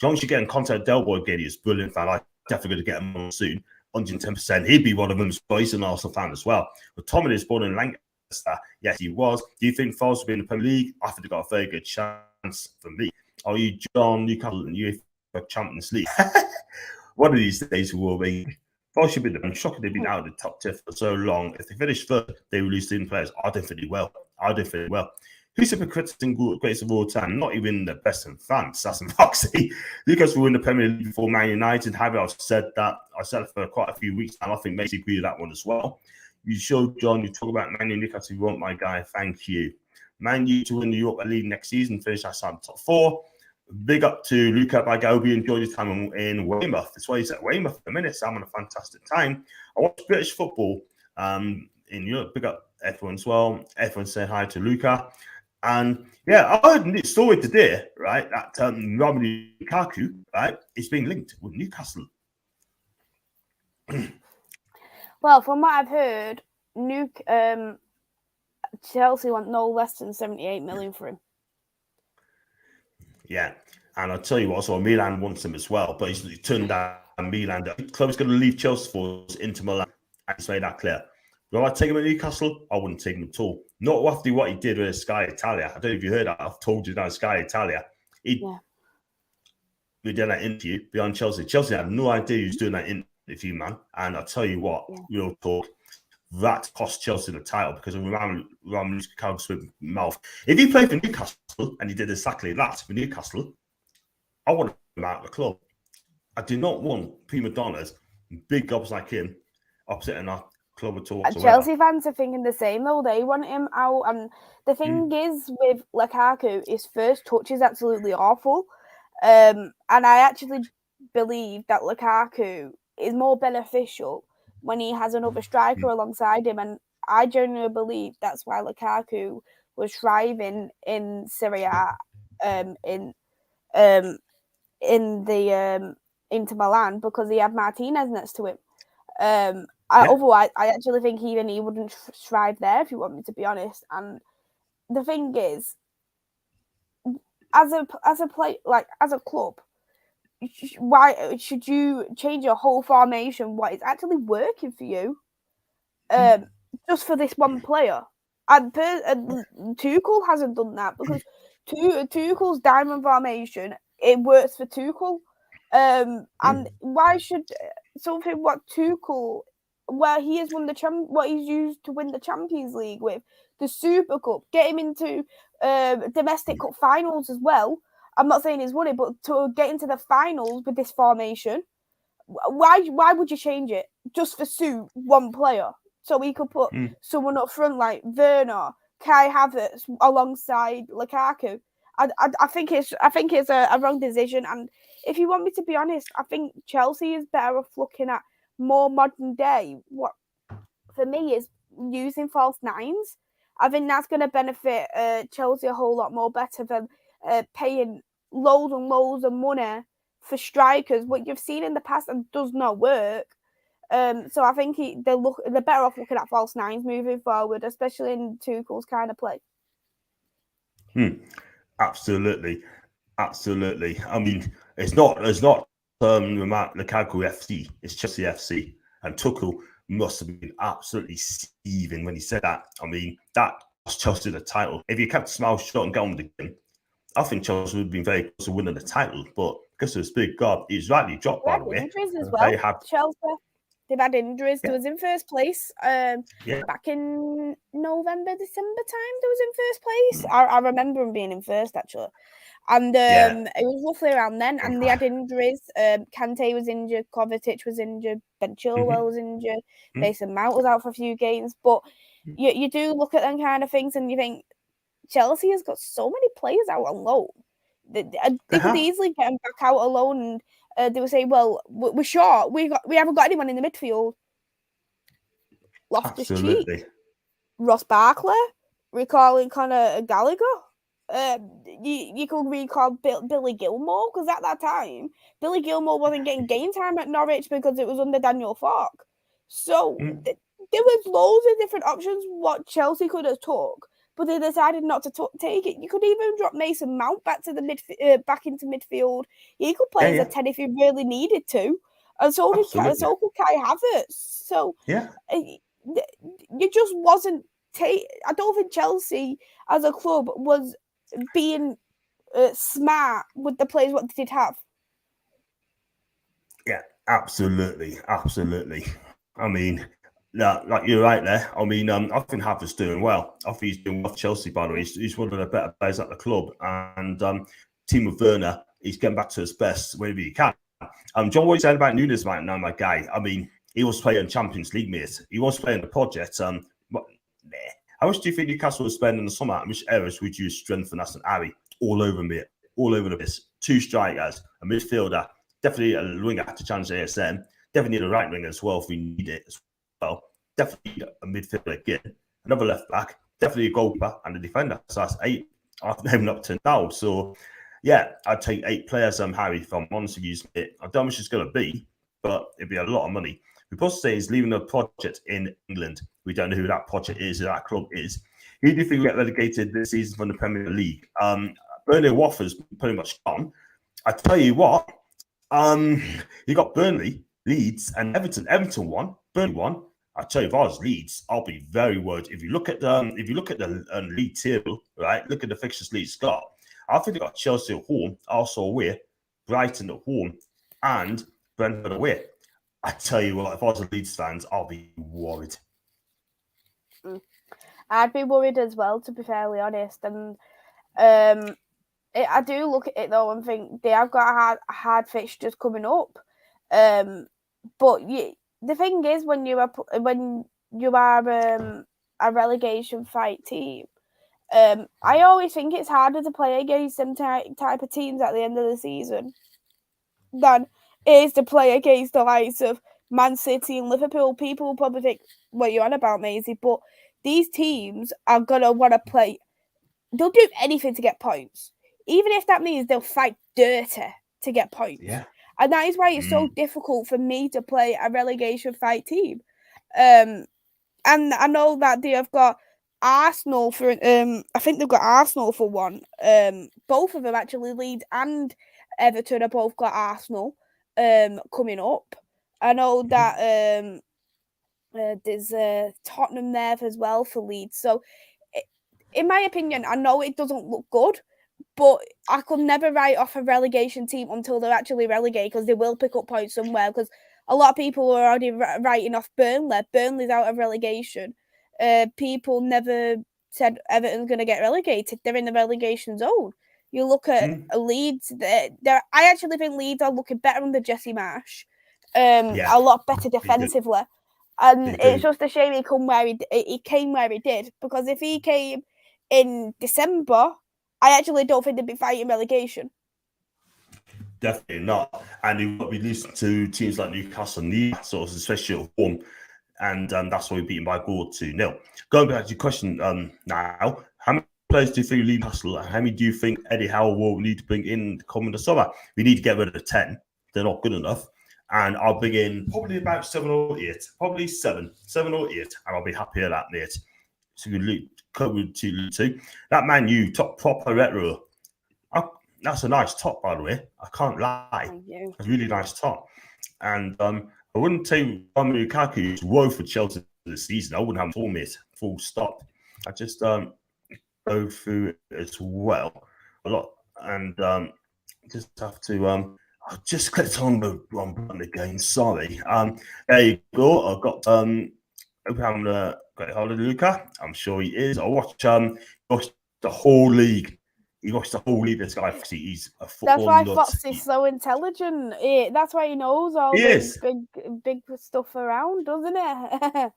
John should get in contact with Del Boy again. He's brilliant fan. I'm definitely going to get him on soon. 110%. He'd be one of them, but he's an Arsenal fan as well. But Tommy is born in Lancaster. Yes, he was. Do you think Forest will be in the Premier League? I think they've got a very good chance for me. Are you John Newcastle and UEFA Champions League? One of these days we will be. Forest should be the. I'm shocked they've been out of the top tier for so long. If they finish third, they will lose 10 players. I don't think they will. Who's the greatest of all time? Not even the best in France. That's in Foxy. Newcastle will win the Premier League before Man United. I've said that. I said it for quite a few weeks, and I think Maisy agreed with that one as well. You showed John. You talk about Man U, Newcastle. You want my guy? Thank you. Man U to win the Europa League next season. Finish outside the top 4. Big up to Luca Bagaubi. Enjoyed his time in Weymouth. That's why he's at Weymouth for a minute. So I'm having a fantastic time. I watch British football in Europe. Big up everyone as well. Everyone saying hi to Luca. And yeah, I heard a story today, right, that Romelu Lukaku, right, is being linked with Newcastle. Well, from what I've heard, Chelsea want no less than 78 million for him. Yeah, and I'll tell you what, so Milan wants him as well, but he's turned down Milan. The club's going to leave Chelsea for Inter Milan. I just made that clear. Will I take him at Newcastle? I wouldn't take him at all. Not after what he did with Sky Italia. I don't know if you heard that. I've told you now, Sky Italia. We did that interview beyond Chelsea. Chelsea had no idea he was doing that interview, man. And I'll tell you what, real talk, that cost Chelsea the title because of Romelu Lukaku's mouth. If he played for Newcastle and he did exactly that for Newcastle, I want him out of the club. I do not want prima donnas, big gobs like him, opposite in our club at all. Chelsea fans are thinking the same though. They want him out, and the thing is with Lukaku, his first touch is absolutely awful. And I actually believe that Lukaku is more beneficial when he has another striker alongside him, and I genuinely believe that's why Lukaku was thriving in Serie A, in the Inter Milan, because he had Martinez next to him. Otherwise, I actually think even he wouldn't thrive there, if you want me to be honest. And the thing is, as a club, why should you change your whole formation? What is actually working for you, just for this one player? And Tuchel hasn't done that, because Tuchel's diamond formation, it works for Tuchel. And why should something what Tuchel, where he has won what he's used to win the Champions League with, the Super Cup, get him into domestic cup finals as well. I'm not saying he's won it, but to get into the finals with this formation, why would you change it just for suit one player? So we could put someone up front like Werner, Kai Havertz alongside Lukaku. I think it's a wrong decision. And if you want me to be honest, I think Chelsea is better off looking at more modern day. What for me is using false nines. I think that's going to benefit Chelsea a whole lot more better than paying loads and loads of money for strikers, what you've seen in the past and does not work. So I think they're better off looking at false nines moving forward, especially in Tuchel's kind of play. Absolutely. I mean, it's not Lukaku FC. It's Chelsea FC. And Tuchel must have been absolutely seething when he said that. I mean, that cost Chelsea the title. If he kept smile shut and got on with the game, I think Chelsea would have been very close to winning the title. But because of his big God, he's rightly dropped, by the way. Injuries as well. Chelsea. They've had injuries. They was in first place back in November, December time. They was in first place. I remember them being in first, actually. And it was roughly around then. And they had injuries. Kante was injured. Kovacic was injured. Ben Chilwell was injured. Mason Mount was out for a few games. But you do look at them kind of things and you think, Chelsea has got so many players out on loan. They could easily get them back out alone, and they would say, "Well, we're short. We haven't got anyone in the midfield." Loftus-Cheek, Ross Barkley, recalling Conor Gallagher. You could recall Billy Gilmore, because at that time Billy Gilmore wasn't getting game time at Norwich because it was under Daniel Farke. So there was loads of different options what Chelsea could have took. But they decided not to take it. You could even drop Mason Mount back to the back into midfield. He could play as a 10 if he really needed to, and so could Kai Havertz. So you just wasn't. I don't think Chelsea as a club was being smart with the players what they did have. Yeah, absolutely. I mean. Yeah, like you're right there. I mean, I think Havertz doing well. I think he's doing well for Chelsea, by the way. He's one of the better players at the club. And Timo Werner, he's getting back to his best wherever he can. John, what you said about Nunes right now, my guy. I mean, he was playing Champions League, mate. He was playing the project. How much do you think Newcastle will spend in the summer? And which areas would you strengthen us and Harry? All over, mate. All over the place. 2 strikers, a midfielder, definitely a winger to challenge ASM. Definitely need a right winger as well if we need it as well. Definitely a midfielder again, another left back, definitely a goalkeeper and a defender. So that's 8. I've named up to now. So yeah, I'd take 8 players. Harry, if I'm honest with you, I don't know how much it's going to be, but it'd be a lot of money. We supposed to say he's leaving a project in England. We don't know who that project is, who that club is. Who do you think will get relegated this season from the Premier League? Burnley Watford's pretty much gone. I tell you what, you got Burnley, Leeds, and Everton. Everton won. Burnley won. I tell you, if I was Leeds, I'll be very worried. If you look at the league table, right? Look at the fixtures Leeds got. I think they got Chelsea at home, Arsenal away, Brighton at home, and Brentford away. I tell you what, if I was a Leeds fans, I'll be worried. I'd be worried as well, to be fairly honest. And I do look at it though and think they have got a hard fixtures coming up. But the thing is, when you are a relegation fight team, I always think it's harder to play against them type of teams at the end of the season than it is to play against the likes of Man City and Liverpool. People will probably think what you're on about, Maisy, but these teams are gonna want to play. They'll do anything to get points, even if that means they'll fight dirty to get points. Yeah. And that is why it's so difficult for me to play a relegation fight team. And I know that they have got Arsenal for I think they've got Arsenal for one. Both of them actually, Leeds and Everton, have both got Arsenal coming up. I know that there's Tottenham there as well for Leeds. So in my opinion, I know it doesn't look good, but I could never write off a relegation team until they're actually relegated, because they will pick up points somewhere. Because a lot of people are already writing off Burnley. Burnley's out of relegation. People never said Everton's going to get relegated. They're in the relegation zone. You look at Leeds. I actually think Leeds are looking better under Jesse Marsh. A lot better defensively. And it's just a shame he came where he did. Because if he came in December, I actually don't think they'd be fighting relegation. Definitely not. And he won't be losing to teams like Newcastle and Newcastle, especially at home. And that's why we're beaten by a goal 2-0. Going back to your question now, how many players do you think leave Newcastle? How many do you think Eddie Howe will need to bring in coming the summer? We need to get rid of the 10. They're not good enough. And I'll bring in probably about 7 or 8. Probably 7 or 8. And I'll be happy at that, mate. So we cover 2. That Man U, top proper retro. that's a nice top, by the way. I can't lie. Thank you. It's a really nice top. And I wouldn't say Romelu Lukaku's woe for Chelsea this season. I wouldn't have him for me, full stop. I just go through it as well a lot. And just have to I just clicked on the wrong button again. Sorry. There you go. I've got hope I'm great holiday, Luca. I'm sure he is. I watched the whole league. He watched the whole league. This guy, he's a football That's why nut. Fox is so intelligent. That's why he knows all He this is. big stuff around, doesn't it?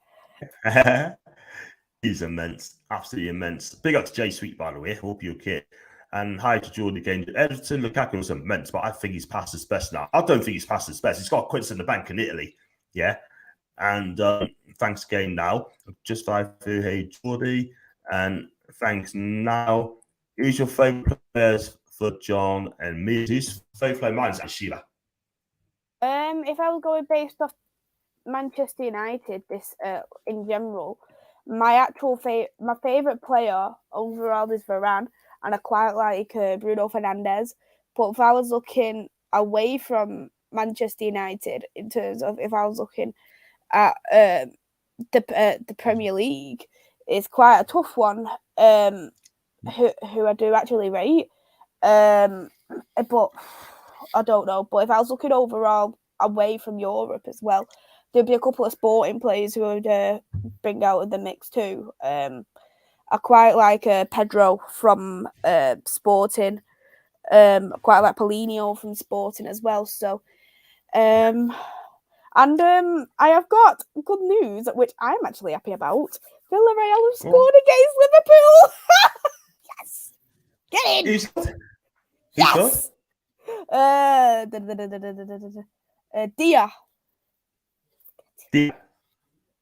He's immense, absolutely immense. Big up to Jay Sweet, by the way. Hope you're okay. And hi to Jordan again. Everton, Lukaku was immense, but I think he's past his best now. I don't think he's past his best. He's got quits in the bank in Italy. Yeah. And thanks again now. Just for hey, Jordy. And thanks now. Who's your favourite players for John and me? Who's favourite player? Mine's Sheila. If I was going based off Manchester United, this in general, my favourite player overall is Varane, and I quite like Bruno Fernandes. But if I was looking away from Manchester United, in terms of if I was looking at the Premier League, it's quite a tough one. Who I do actually rate, but I don't know. But if I was looking overall away from Europe as well, there'd be a couple of Sporting players who would bring out of the mix too. I quite like Pedro from Sporting. I quite like Paulinho from Sporting as well. So, and I have got good news, which I'm actually happy about. Villarreal have scored against Liverpool. Yes, get in. Yes. Dia.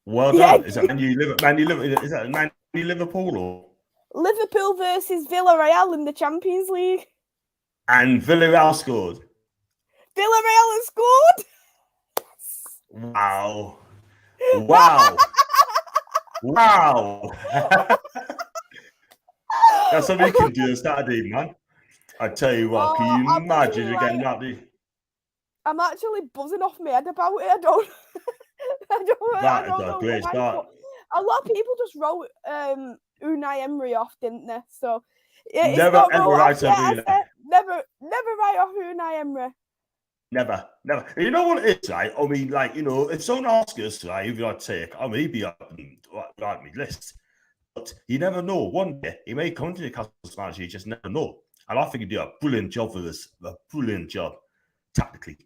Well done. Is that Man U Liverpool or Liverpool versus Villarreal in the Champions League? And Villarreal scored. Villarreal has scored. Yes. Wow. Wow. That's something you can do on Saturday, man. I tell you what, can you imagine you're getting out there? I'm actually buzzing off my head about it. I don't know. Great start. A lot of people just wrote Unai Emery off, didn't they? So yeah, never ever write off Never write off Unai Emery. Never. You know what it is, right? I mean, like, you know, if someone asks us, right, who I take, I may be up and write my list. But you never know. One day he may come to the Newcastle's manager, you just never know. And I think he'd do a brilliant job for this, a brilliant job tactically.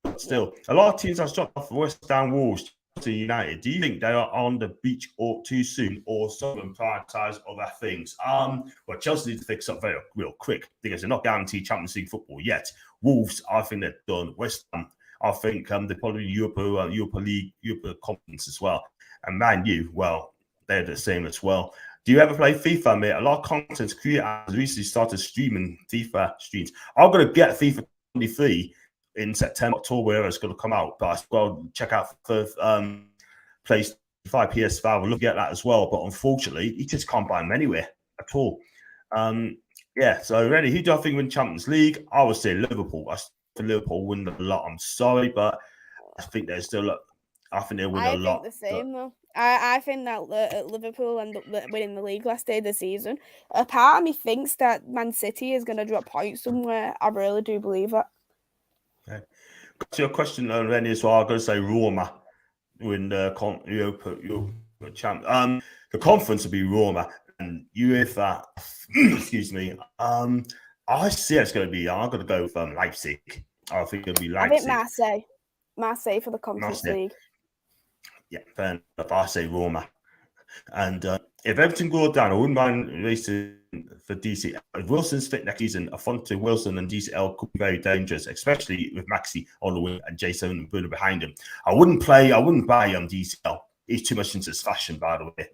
But still, a lot of teams have dropped off West Ham, Wolves to United. Do you think they are on the beach or too soon, or some of them prioritise other things? Well, Chelsea need to fix up real quick because they're not guaranteed Champions League football yet. Wolves, I think they're done. West Ham, I think they're probably Europa League, Europa Conference as well. And Man U, well, they're the same as well. Do you ever play FIFA, mate? A lot of content creators recently started streaming FIFA streams. I'm going to get FIFA 23 in September, October, wherever it's going to come out. But I will check out for PlayStation 5, PS5. We'll look at that as well. But unfortunately, you just can't buy them anywhere at all. Yeah, so ready. Who do I think win Champions League? I would say Liverpool. I think Liverpool win a lot. I'm sorry, but I think there's still I think they win a lot. I think the same, though. I think that Liverpool end up winning the league last day of the season. A part of me thinks that Man City is going to drop points somewhere. I really do believe it. Okay. To your question, Rennie, as well, I'm going to say Roma win the Europa champ. The conference will be Roma and UEFA. Excuse me. I see it's going to be. I'm going to go with Leipzig. I think it'll be Leipzig. I think Marseille for the Conference League. Yeah, fair enough. I say Roma. And if everything goes down, I wouldn't mind racing for DCL. If Wilson's fit next season, Afonso Wilson and DCL could be very dangerous, especially with Maxi on the wing and Jason and Bruno behind him. I wouldn't buy DCL. He's too much into his fashion, by the way.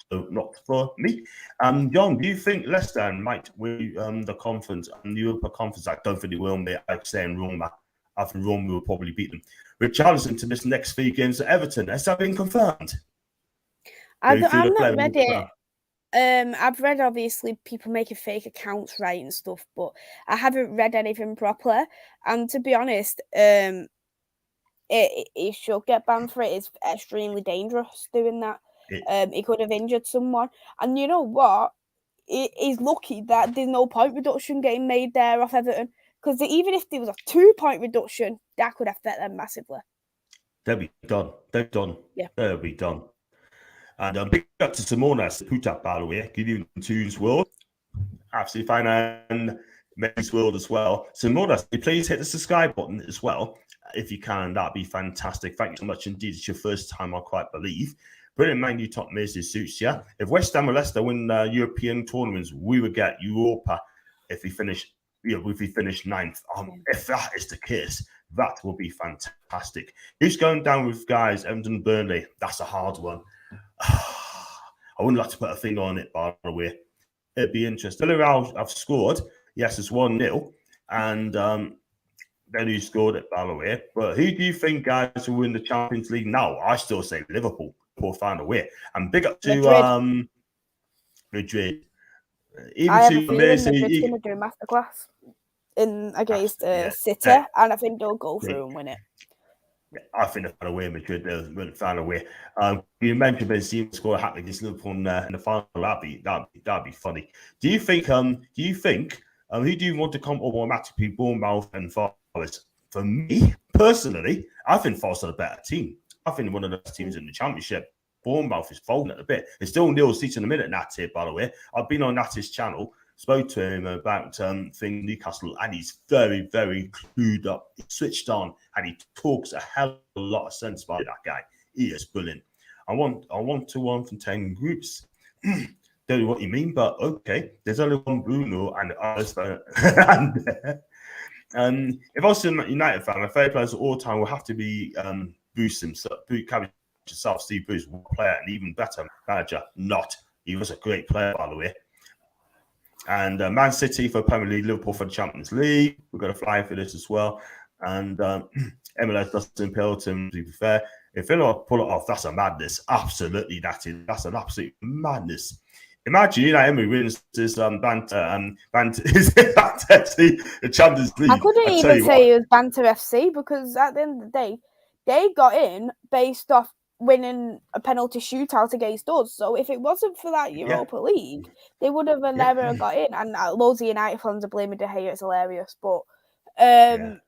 So not for me. John, do you think Leicester might win the conference and the Europa Conference? I don't think they will, mate. I'm saying Roma. I think Roma will probably beat them. With Charleston to miss the next 3 games at Everton. Has that been confirmed? I'm not ready. I've read obviously people making fake accounts, right, and stuff, but I haven't read anything properly. And to be honest, it should get banned for it. It's extremely dangerous doing that. He could have injured someone, and you know what? He's lucky that there's no point reduction getting made there off Everton, because even if there was a 2-point reduction, that could affect them massively. They'll be done. They're done. Yeah. They'll be done. And big up to Simona Puta, by the way. Give you Tunes World. Absolutely fine. And Men's World as well. Simona, please hit the subscribe button as well. If you can, that'd be fantastic. Thank you so much indeed. It's your first time, I quite believe. Brilliant, man. You top Maisy suits, yeah? If West Ham or Leicester win European tournaments, we would get Europa if we finish, if we finish 9th. If that is the case, that will be fantastic. Who's going down with guys? Everton, Burnley. That's a hard one. I wouldn't like to put a finger on it, by the way. It'd be interesting. Villarreal have scored. Yes, it's 1-0. And then who scored it, by the way. But who do you think, guys, will win the Champions League now? I still say Liverpool. Poor find a way. And big up to Madrid. Even I have a feeling Madrid's going to do a masterclass against City, and I think they'll go through and win it. I think they found a way. Madrid will find a way. You mentioned Benzema score a hat against Liverpool in the final. That'd be funny. Do you think? Who do you want to come up automatically? Bournemouth and Forest. For me personally, I think Forest are a better team. I think one of the best teams in the Championship. Bournemouth is folding at a bit. It's still nil seats in a minute, Nat here, by the way. I've been on Nat's channel, spoke to him about Newcastle, and he's very, very clued up. He's switched on, and he talks a hell of a lot of sense about that guy. He is brilliant. I want 1-1 from 10 groups. Don't know what you mean, but okay. There's only one Bruno and others. And if I was a United fan, my favourite players of all time will have to be Boost himself, yourself, Steve Bruce, one player, and even better manager. Not. He was a great player, by the way. And Man City for Premier League, Liverpool for the Champions League. We're going to fly for this as well. And MLS doesn't appeal to him, to be fair. If Villa pull it off, that's a madness. Absolutely, that's an absolute madness. Imagine Emery wins this Banter the Champions League. I couldn't even say it was Banter FC, because at the end of the day, they got in based off winning a penalty shootout against us. So if it wasn't for that Europa League, they would have never got in. And loads of United fans are blaming De Gea. It's hilarious. But they're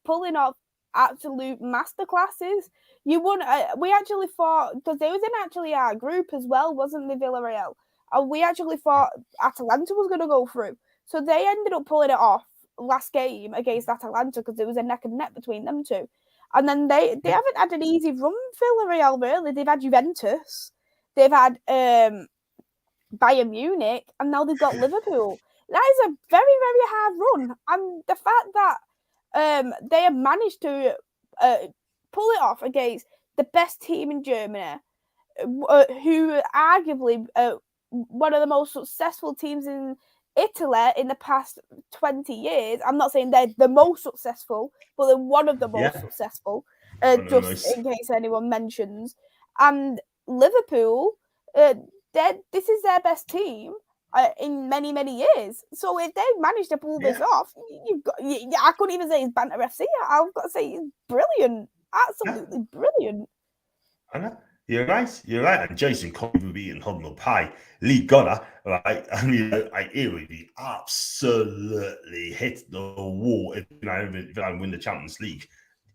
pulling off absolute masterclasses. You wouldn't. We actually thought, because they was in actually our group as well, wasn't the Villarreal? And we actually thought Atalanta was going to go through. So they ended up pulling it off last game against Atalanta, because there was a neck and neck between them two. And then they haven't had an easy run, Villarreal, really. They've had Juventus, they've had Bayern Munich, and now they've got Liverpool. That is a very, very hard run. And the fact that they have managed to pull it off against the best team in Germany, who arguably one of the most successful teams in Italy in the past 20 years. I'm not saying they're the most successful, but they're one of the most successful, just in case anyone mentions. And Liverpool, this is their best team in many, many years. So if they manage to pull this off, I couldn't even say it's Banter FC. I've got to say it's brilliant. Absolutely brilliant. I know. You're right. And Jason Cole will be in Huddle Pie. Lee Gunner, right? I mean, it would be absolutely hit the wall if I win the Champions League.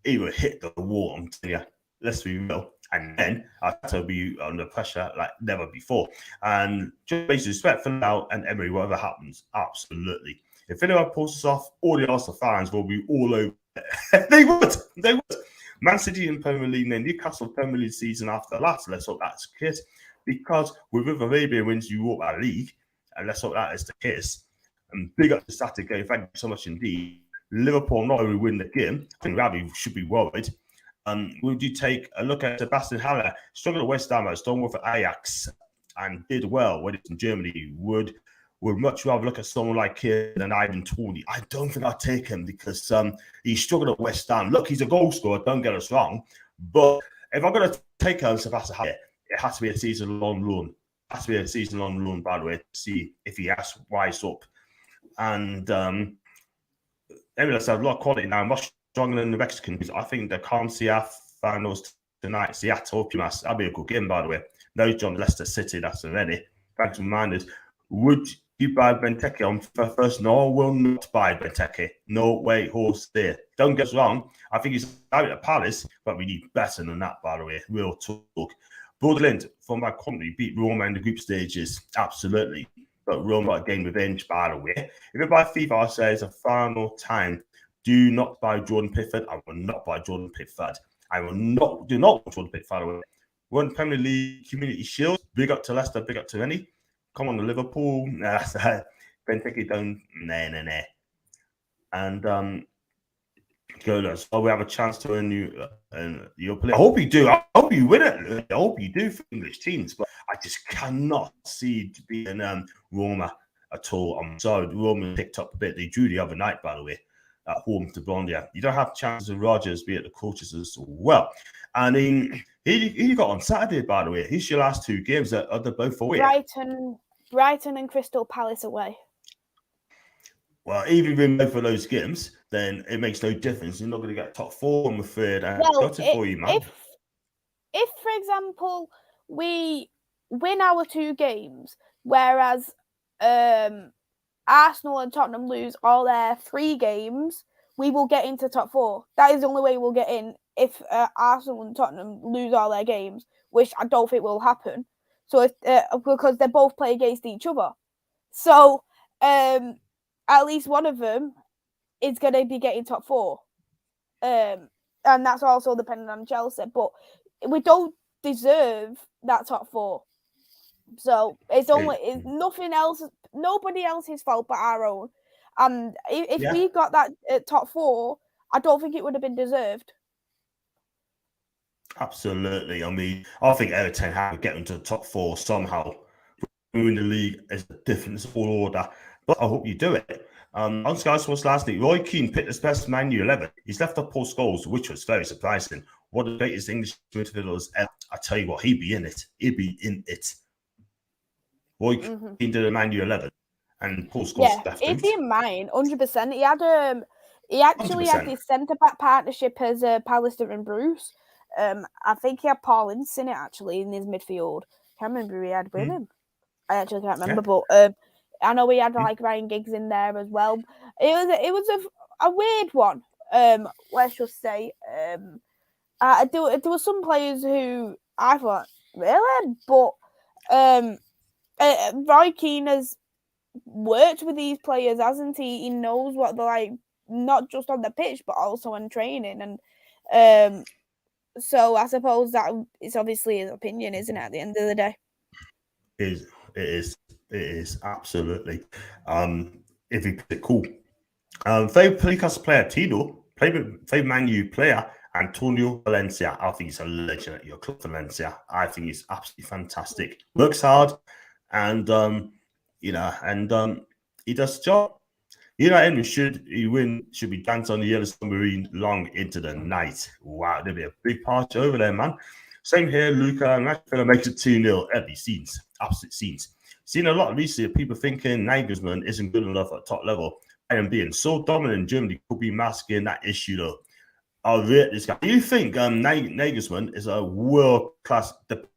It would hit the wall. I'm telling you. Let's be real. And then I have to be under pressure like never before. And just basically respect for now and Emery, whatever happens, absolutely. If anyone pulls us off, all the Arsenal fans will be all over. They would. Man City in Premier League, and then Newcastle Premier League season after last. Let's hope that's the case. Because with Arabia wins Europa League, and let's hope that is the case. And big up to Saturday game. Thank you so much indeed. Liverpool not only win the game, I think Rabi should be worried. Would you take a look at Sebastian Haller? Struggled at West Ham, done well for Ajax, and did well when it's in Germany. Would much rather look at someone like him than Ivan Toney. I don't think I'd take him because he struggled at West Ham. Look, he's a goal scorer, don't get us wrong. But if I'm going to take Sebastian Haller, it has to be a season-long run. has to be a season-long run, by the way, to see if he has to rise up. And anyway, there's a lot of quality now, much stronger than the Mexicans. I think the CONCACAF finals tonight, Seattle, Pumas, that'll be a good game, by the way. No John Leicester City, that's already. Thanks for reminders. Would you buy Benteke on first? No, I will not buy Benteke. No way, horse there. Don't get us wrong. I think he's out at Palace, but we need better than that, by the way. Real talk. Borderland, from my country, beat Roma in the group stages. Absolutely. But Roma got a game revenge, by the way. If you buy FIFA, says a final time, do not buy Jordan Pickford. I will not buy Jordan Pickford. I will not want Jordan Pickford. Won Premier League Community Shield. Big up to Leicester, big up to any. Come on, to Liverpool. Nah, that's Benteke don't. Nah. And so we have a chance to earn your play. I hope you do. I hope you win it. I hope you do for English teams, but I just cannot see it being Roma at all. I'm sorry, Roma picked up a bit. They drew the other night, by the way, at home to Bologna. You don't have chances of Rodgers be at the coaches as well. And he got on Saturday, by the way. He's your last two games. Are they both away? Brighton and Crystal Palace away. Well, even if you win both of those games, then it makes no difference. You're not going to get top four, I'm afraid. For you, man. If, for example, we win our two games, whereas Arsenal and Tottenham lose all their 3 games, we will get into top 4. That is the only way we'll get in if Arsenal and Tottenham lose all their games, which I don't think will happen. So if because they both play against each other, so at least one of them is going to be getting top 4, and that's also dependent on Chelsea. But we don't deserve that top 4, so it's nothing else, nobody else's fault but our own. And if we got that top 4, I don't think it would have been deserved. Absolutely. I mean, I think Everton have to get into the top 4 somehow. Win the league is a different full order, but I hope you do it. On Sky Sports last night, Roy Keane picked his best Man U 11. He's left up post goals, which was very surprising. One of the greatest English midfielders ever. I tell you what, he'd be in it. He'd be in it. Roy Keane did a Man U 11, and post goals left out. He'd be in mine, 100%. He actually 100%. Had his centre back partnership as Pallister and Bruce. I think he had Paul Ince in it actually in his midfield. Can't remember who he had with him. I actually can't remember, but I know he had like Ryan Giggs in there as well. It was a weird one. Let's just say there were some players who I thought really, but Roy Keane has worked with these players, hasn't he? He knows what they're like, not just on the pitch but also in training, and so I suppose that it's obviously his opinion, isn't it, at the end of the day? It is absolutely. If you put it cool. Favorite Newcastle player, Tino. Favorite Man U player, Antonio Valencia. I think he's a legend at your club, Valencia. I think he's absolutely fantastic. Works hard, and he does the job. Henry should be dancing on the yellow submarine long into the night. Wow, there'll be a big party over there, man. Same here, Luca. Nashville makes it 2-0. Every scenes, absolute scenes. Seen a lot recently of people thinking Nagelsmann isn't good enough at top level. And being so dominant in Germany could be masking that issue, though. I'll rate this guy. Do you think Nagelsmann is a world-class, the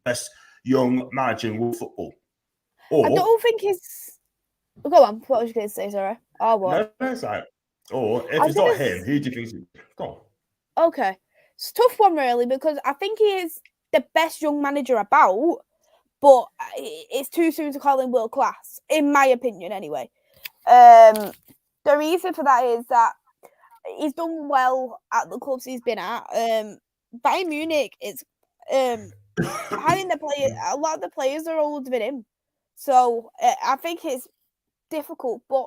best young manager in world football? Or, I don't think he's... Go on, what was you going to say, Sarah? Oh, what? No, it's like... Or if it's not him, who do you think... Go on. Okay. It's a tough one, really, because I think he is the best young manager about, but it's too soon to call him world class, in my opinion, anyway. The reason for that is that he's done well at the clubs he's been at. Bayern Munich is having the player. A lot of the players are older than him, so I think it's difficult. But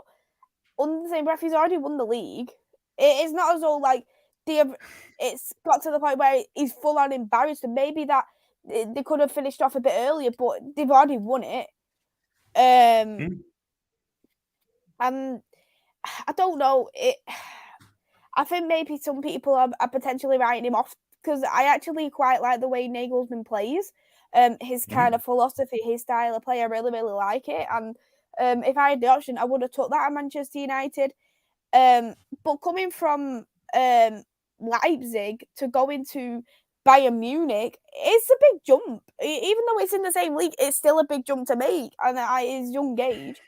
under the same breath, he's already won the league. It's not as though like it's got to the point where he's full on embarrassed, and maybe that they could have finished off a bit earlier, but they've already won it. And I don't know. I think maybe some people are potentially writing him off because I actually quite like the way Nagelsmann plays. his kind of philosophy, his style of play. I really, really like it. And if I had the option, I would have took that at Manchester United. But coming from Leipzig to go into Bayern Munich, it's a big jump. Even though it's in the same league, it's still a big jump to make, and at his young age.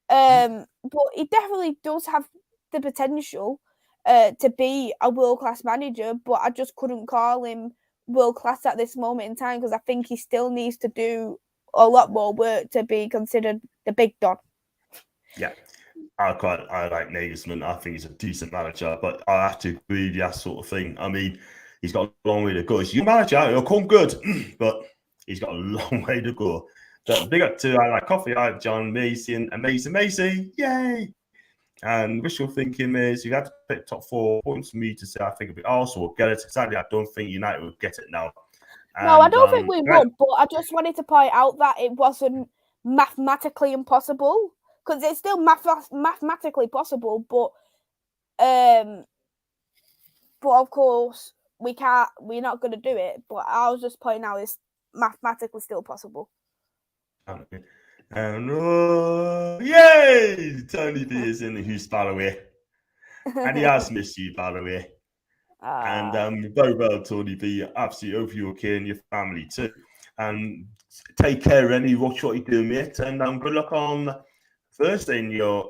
But he definitely does have the potential to be a world-class manager, but I just couldn't call him world-class at this moment in time because I think he still needs to do a lot more work to be considered the big don. Yeah. I like Nagelsmann. I think he's a decent manager, but I have to agree with that sort of thing. I mean, he's got a long way to go. He's a young manager, he'll come good, but he's got a long way to go. So big up to I like coffee, I like John Maisy and Maisy, yay! And wishful thinking is you have to pick top 4 points for me to say I think Arsenal will get it. Sadly, I don't think United will get it now. No, I don't think we would, but I just wanted to point out that it wasn't mathematically impossible. Because it's still mathematically possible, but of course we're not going to do it. But I was just pointing out it's mathematically still possible. And yay! Tony B is in the house, by the way, and he has missed you, by the way. And very well, Tony B. Absolutely hope you're okay and your family too. And take care, Rennie. Watch what you do, mate. And good luck on Thursday in your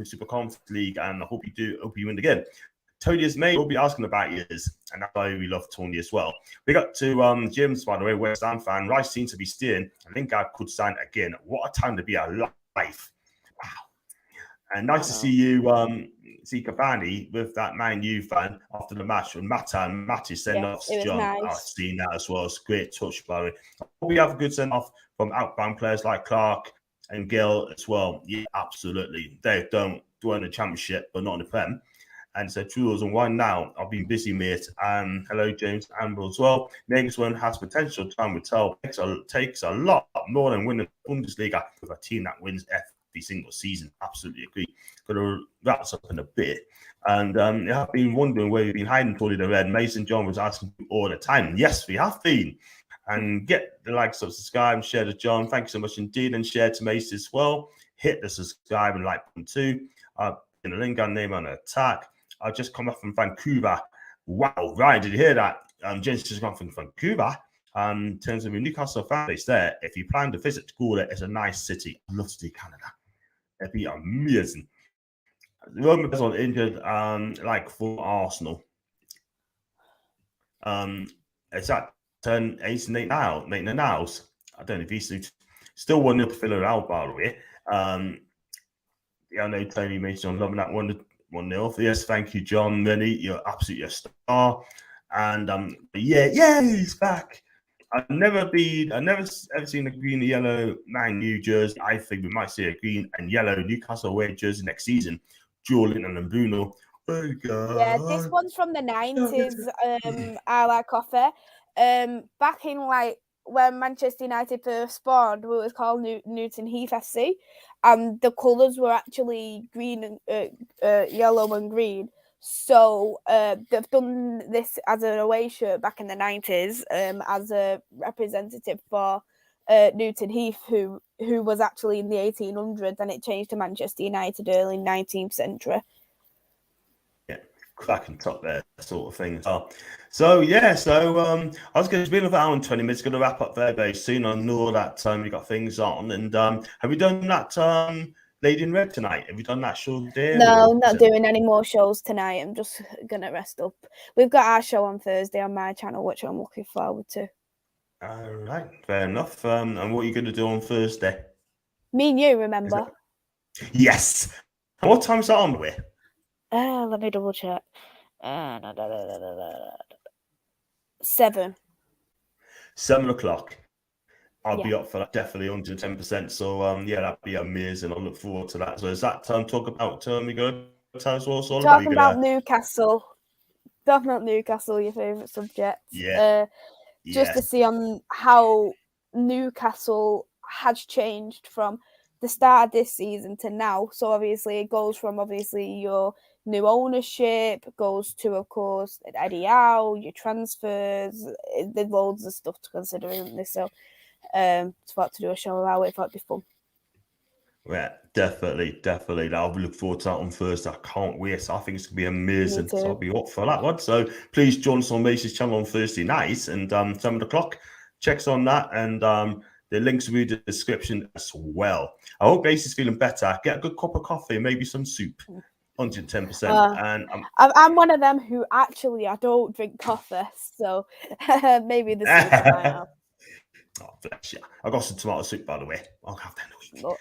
Super Conference League, and I hope you win again. Tony's mate will be asking about yours, and that's why we love Tony as well. We got to James, by the way, West Ham fan. Rice seems to be staying. I think I could sign again. What a time to be alive! Wow, and nice to see you, see Cavani with that Man U fan after the match with Mata and Matty send off John. Nice. I've seen that as well. It's a great touch, by the way. We have a good send off from outbound players like Clark and Gill as well. Yeah, absolutely. They don't win the championship, but not in the Prem. And so 2001 now. I've been busy, mate. Hello, James Amber as well. Nagelsmann has potential. Time will tell. Takes a lot more than winning the Bundesliga with a team that wins every single season. Absolutely agree. Going to wrap this up in a bit. And I've been wondering where you've been hiding, Tony the Red. Mason John was asking all the time. Yes, we have been. And get the likes of subscribe and share to John. Thank you so much indeed. And share to Mace as well. Hit the subscribe and like button too. In the Lingard name on attack. I just come up from Vancouver. Wow, Ryan, did you hear that? James just come from Vancouver. In terms of a Newcastle fan base there, if you plan to visit Gouda, it's a nice city. I'd love to see Canada. It'd be amazing. Roman was injured, like for Arsenal. Is that turn 8 now? Making the nows. I don't know if he's still 1-0 to Villarreal, by the way. I know Tony Mason loving that 1-0. Yes, thank you, John. Rennie, you're absolutely a star. And yeah, he's back. I've never ever seen a green and yellow Man U jersey. I think we might see a green and yellow Newcastle away jersey next season. Julian and Bruno. Oh God. Yeah, this one's from the 90s. I like coffee. Back in like when Manchester United first spawned, it was called Newton Heath FC, and the colours were actually green and yellow and green. So they've done this as an away shirt back in the 90s as a representative for Newton Heath, who was actually in the 1800s, and it changed to Manchester United early 19th century. Yeah, cracking top there, sort of thing. So I was going to be about 1 hour and 20 minutes. Going to wrap up very, very soon. I know that we got things on. And have you done that Lady in Red tonight? Have you done that show today? No, I'm not doing any more shows tonight. I'm just going to rest up. We've got our show on Thursday on my channel, which I'm looking forward to. All right, fair enough. And what are you going to do on Thursday? Me and you, remember? Yes. And what time's that on with? Let me double check. 7. 7 o'clock. I'll be up for that, definitely 110%. So that'd be amazing. I look forward to that. So is that talk about we go as well? So talking about Newcastle. Talking about Newcastle, your favourite subject. Yeah. Just to see on how Newcastle has changed from the start of this season to now. So obviously it goes from your new ownership, goes to, of course, Eddie Howe, your transfers. There's loads of stuff to consider, isn't there? So Thought to do a show about it. Thought it'd be fun. Yeah, definitely. I'll look forward to that on Thursday. I can't wait. I think it's gonna be amazing. So I'll be up for that one. So please join us on Macy's channel on Thursday night and 7 o'clock. Checks on that, and the links will be in the description as well. I hope Macy's feeling better. Get a good cup of coffee, maybe some soup. 110%. And I'm one of them who actually I don't drink coffee, so maybe the soup might help. Oh, bless you. I got some tomato soup, by the way. I'll have that in a week.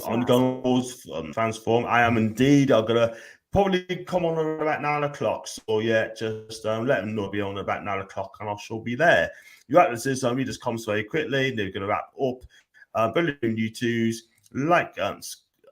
On Goals fans forum. I am indeed. I'm gonna probably come on about 9 o'clock. So yeah, just let them know I'll be on about 9 o'clock, and I shall be there. You like this? So we just comes very quickly. They're gonna wrap up. Brilliant YouTubes. Like,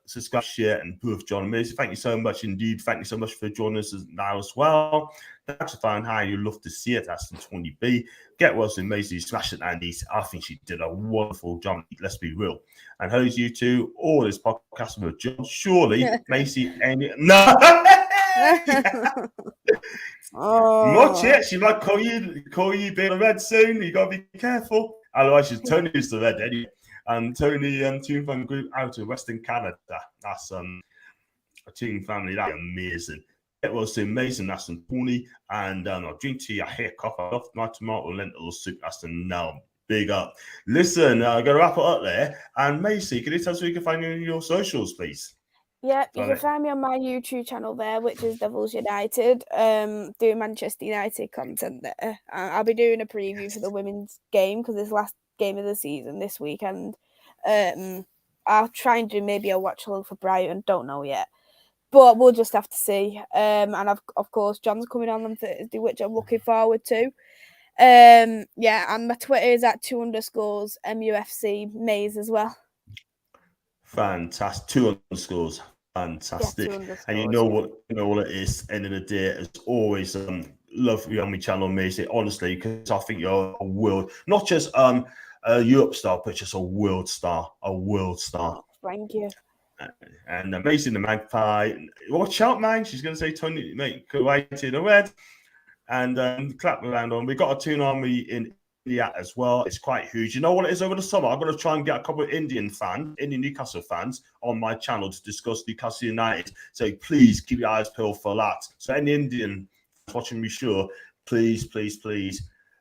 subscribe, share, and proof John Maisy. Thank you so much indeed. Thank you so much for joining us now as well. Thanks for finding how you love to see it. That's the 20B. Get Wilson Maisy, smash it, Andy. I think she did a wonderful job. Let's be real. And how's you two? All this podcast with John. Surely, Maisy, any no. Not yet. She might call you being a red soon. You gotta be careful. Otherwise, she's Tony's the red anyway. And Tony Team Fan Group out of Western Canada. That's a team family. That's amazing. It was amazing. That's some Tony. And I'll drink tea. I hear coffee. I love my tomato lentil soup. That's the now. Big up. Listen, I'm going to wrap it up there. And Maisy, can you tell us where you can find you on your socials, please? Yeah, you can find me on my YouTube channel there, which is Devils United, doing Manchester United content there. I'll be doing a preview for the women's game because it's last game of the season this weekend. I'll try and do maybe a watch along for Brighton, don't know yet, but we'll just have to see. And of course John's coming on Thursday, which I'm looking forward to. Yeah, and my Twitter is at 2_ MUFC Maze as well. Fantastic. 2 underscores. Fantastic. Yeah, and you know what it is. End of the day, as always, love you on my channel, Maisy. Honestly, because I think you're a world, not just a Europe star, but just a world star. Thank you. And Maisy the Magpie. Watch out, man. She's going to say, Tony, mate, go away to the red. And clap around on. We got a tune army in India as well. It's quite huge. You know what it is over the summer? I'm going to try and get a couple of Indian Newcastle fans on my channel to discuss Newcastle United. So please keep your eyes peeled for that. So any Indian watching me, sure, please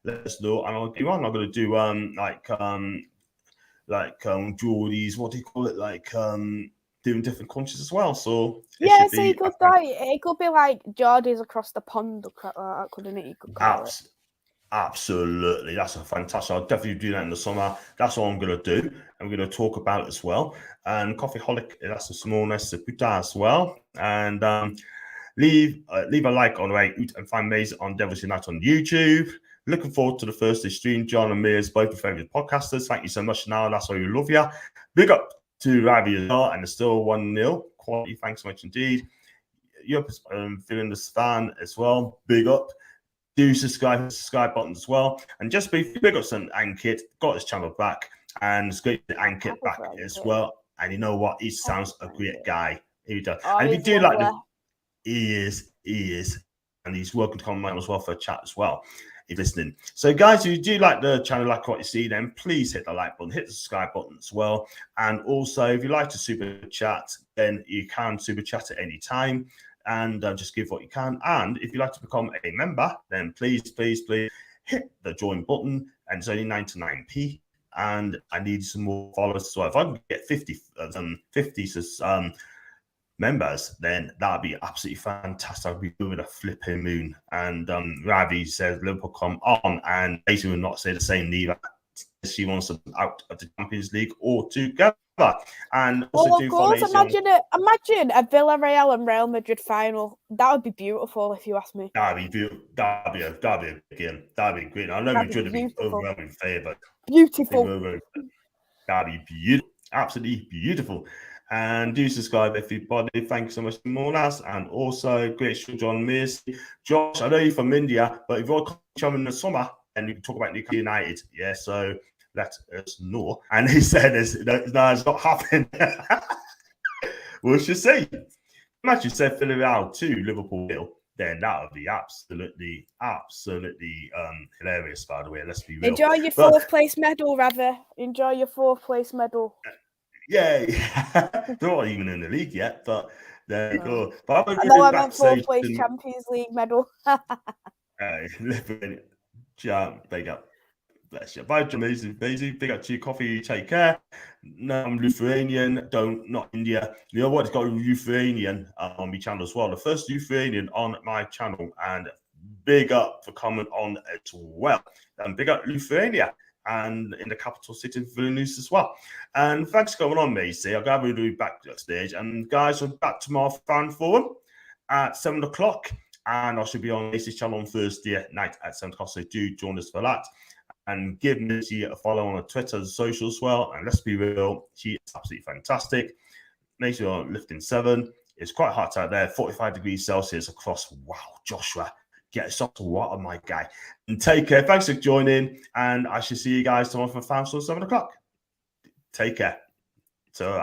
let us know. And I'll give on. I'm going to do draw these, what do you call it? Doing different countries as well. So yeah, so it could be like Geordies across the pond, couldn't it? You could call it. Absolutely. That's a fantastic. I'll definitely do that in the summer. That's what I'm going to do. And we're going to talk about it as well. And Coffeeholic, that's a smallness as well. And leave a like on the way and find Maisy on Devils United on YouTube. Looking forward to the Thursday stream. John and me as both your favorite podcasters. Thank you so much. Now that's why we love you. Big up to Ravi as well. And it's still 1-0. Quality. Thanks so much indeed. You're feeling this fan as well. Big up. Do subscribe button as well. And just big up on Ankit, got his channel back, and it's great to Ankit back as well. And you know what? He sounds a great guy. He does. And if you do like the, he is. And he's welcome to come on as well for a chat as well, if you're listening. So guys, if you do like the channel, like what you see, then please hit the like button, hit the subscribe button as well. And also, if you like to super chat, then you can super chat at any time. And just give what you can. And if you'd like to become a member, then please hit the join button. And it's only 99p. And I need some more followers. So if I can get 50 members, then that'd be absolutely fantastic. I'd be doing a flipping moon. And Ravi says Liverpool come on, and basically will not say the same neither. She wants them out of the Champions League altogether. And also of course, imagine a Villarreal and Real Madrid final. That would be beautiful, if you ask me. That'd be beautiful. That'd be a big game. That'd be great. I know Madrid would be overwhelming favourite. Beautiful. That'd be beautiful. Absolutely beautiful. And do subscribe, everybody. Thank you so much, Monas. And also, great show, John Maisy. Josh, I know you're from India, but if you're coming in the summer, and you can talk about Newcastle United. Yeah, so let us know. And he said, it's not happening. We'll just see. Imagine said Villarreal 2, Liverpool 0. then that would be absolutely hilarious, by the way. Let's be real. Enjoy your fourth place medal, rather. Enjoy your fourth place medal. Yeah, they're not even in the league yet, but there you go. But I'm no, I meant fourth place Champions League medal. Big up. Bless you. Bye, John Maisy. Big up to you. Coffee. Take care. No, I'm Lithuanian. Not India. You know what? It's got a Lithuanian on my channel as well. The first Lithuanian on my channel, and big up for coming on as well. And big up Lithuania, and in the capital city of Vilnius as well. And thanks for coming on, Maisy. I'm glad we'll be back backstage. And guys, we're back tomorrow for Fan Forum at 7 o'clock. And I should be on Macy's channel on Thursday night at 7 o'clock. So do join us for that. And give Macy a follow on Twitter and social as well. And let's be real, she is absolutely fantastic. Macy on Lifting 7. It's quite hot out there, 45 degrees Celsius across. Wow, Joshua, get yourself to water, my guy. And take care. Thanks for joining. And I shall see you guys tomorrow for Fan Forum 7 o'clock. Take care. So.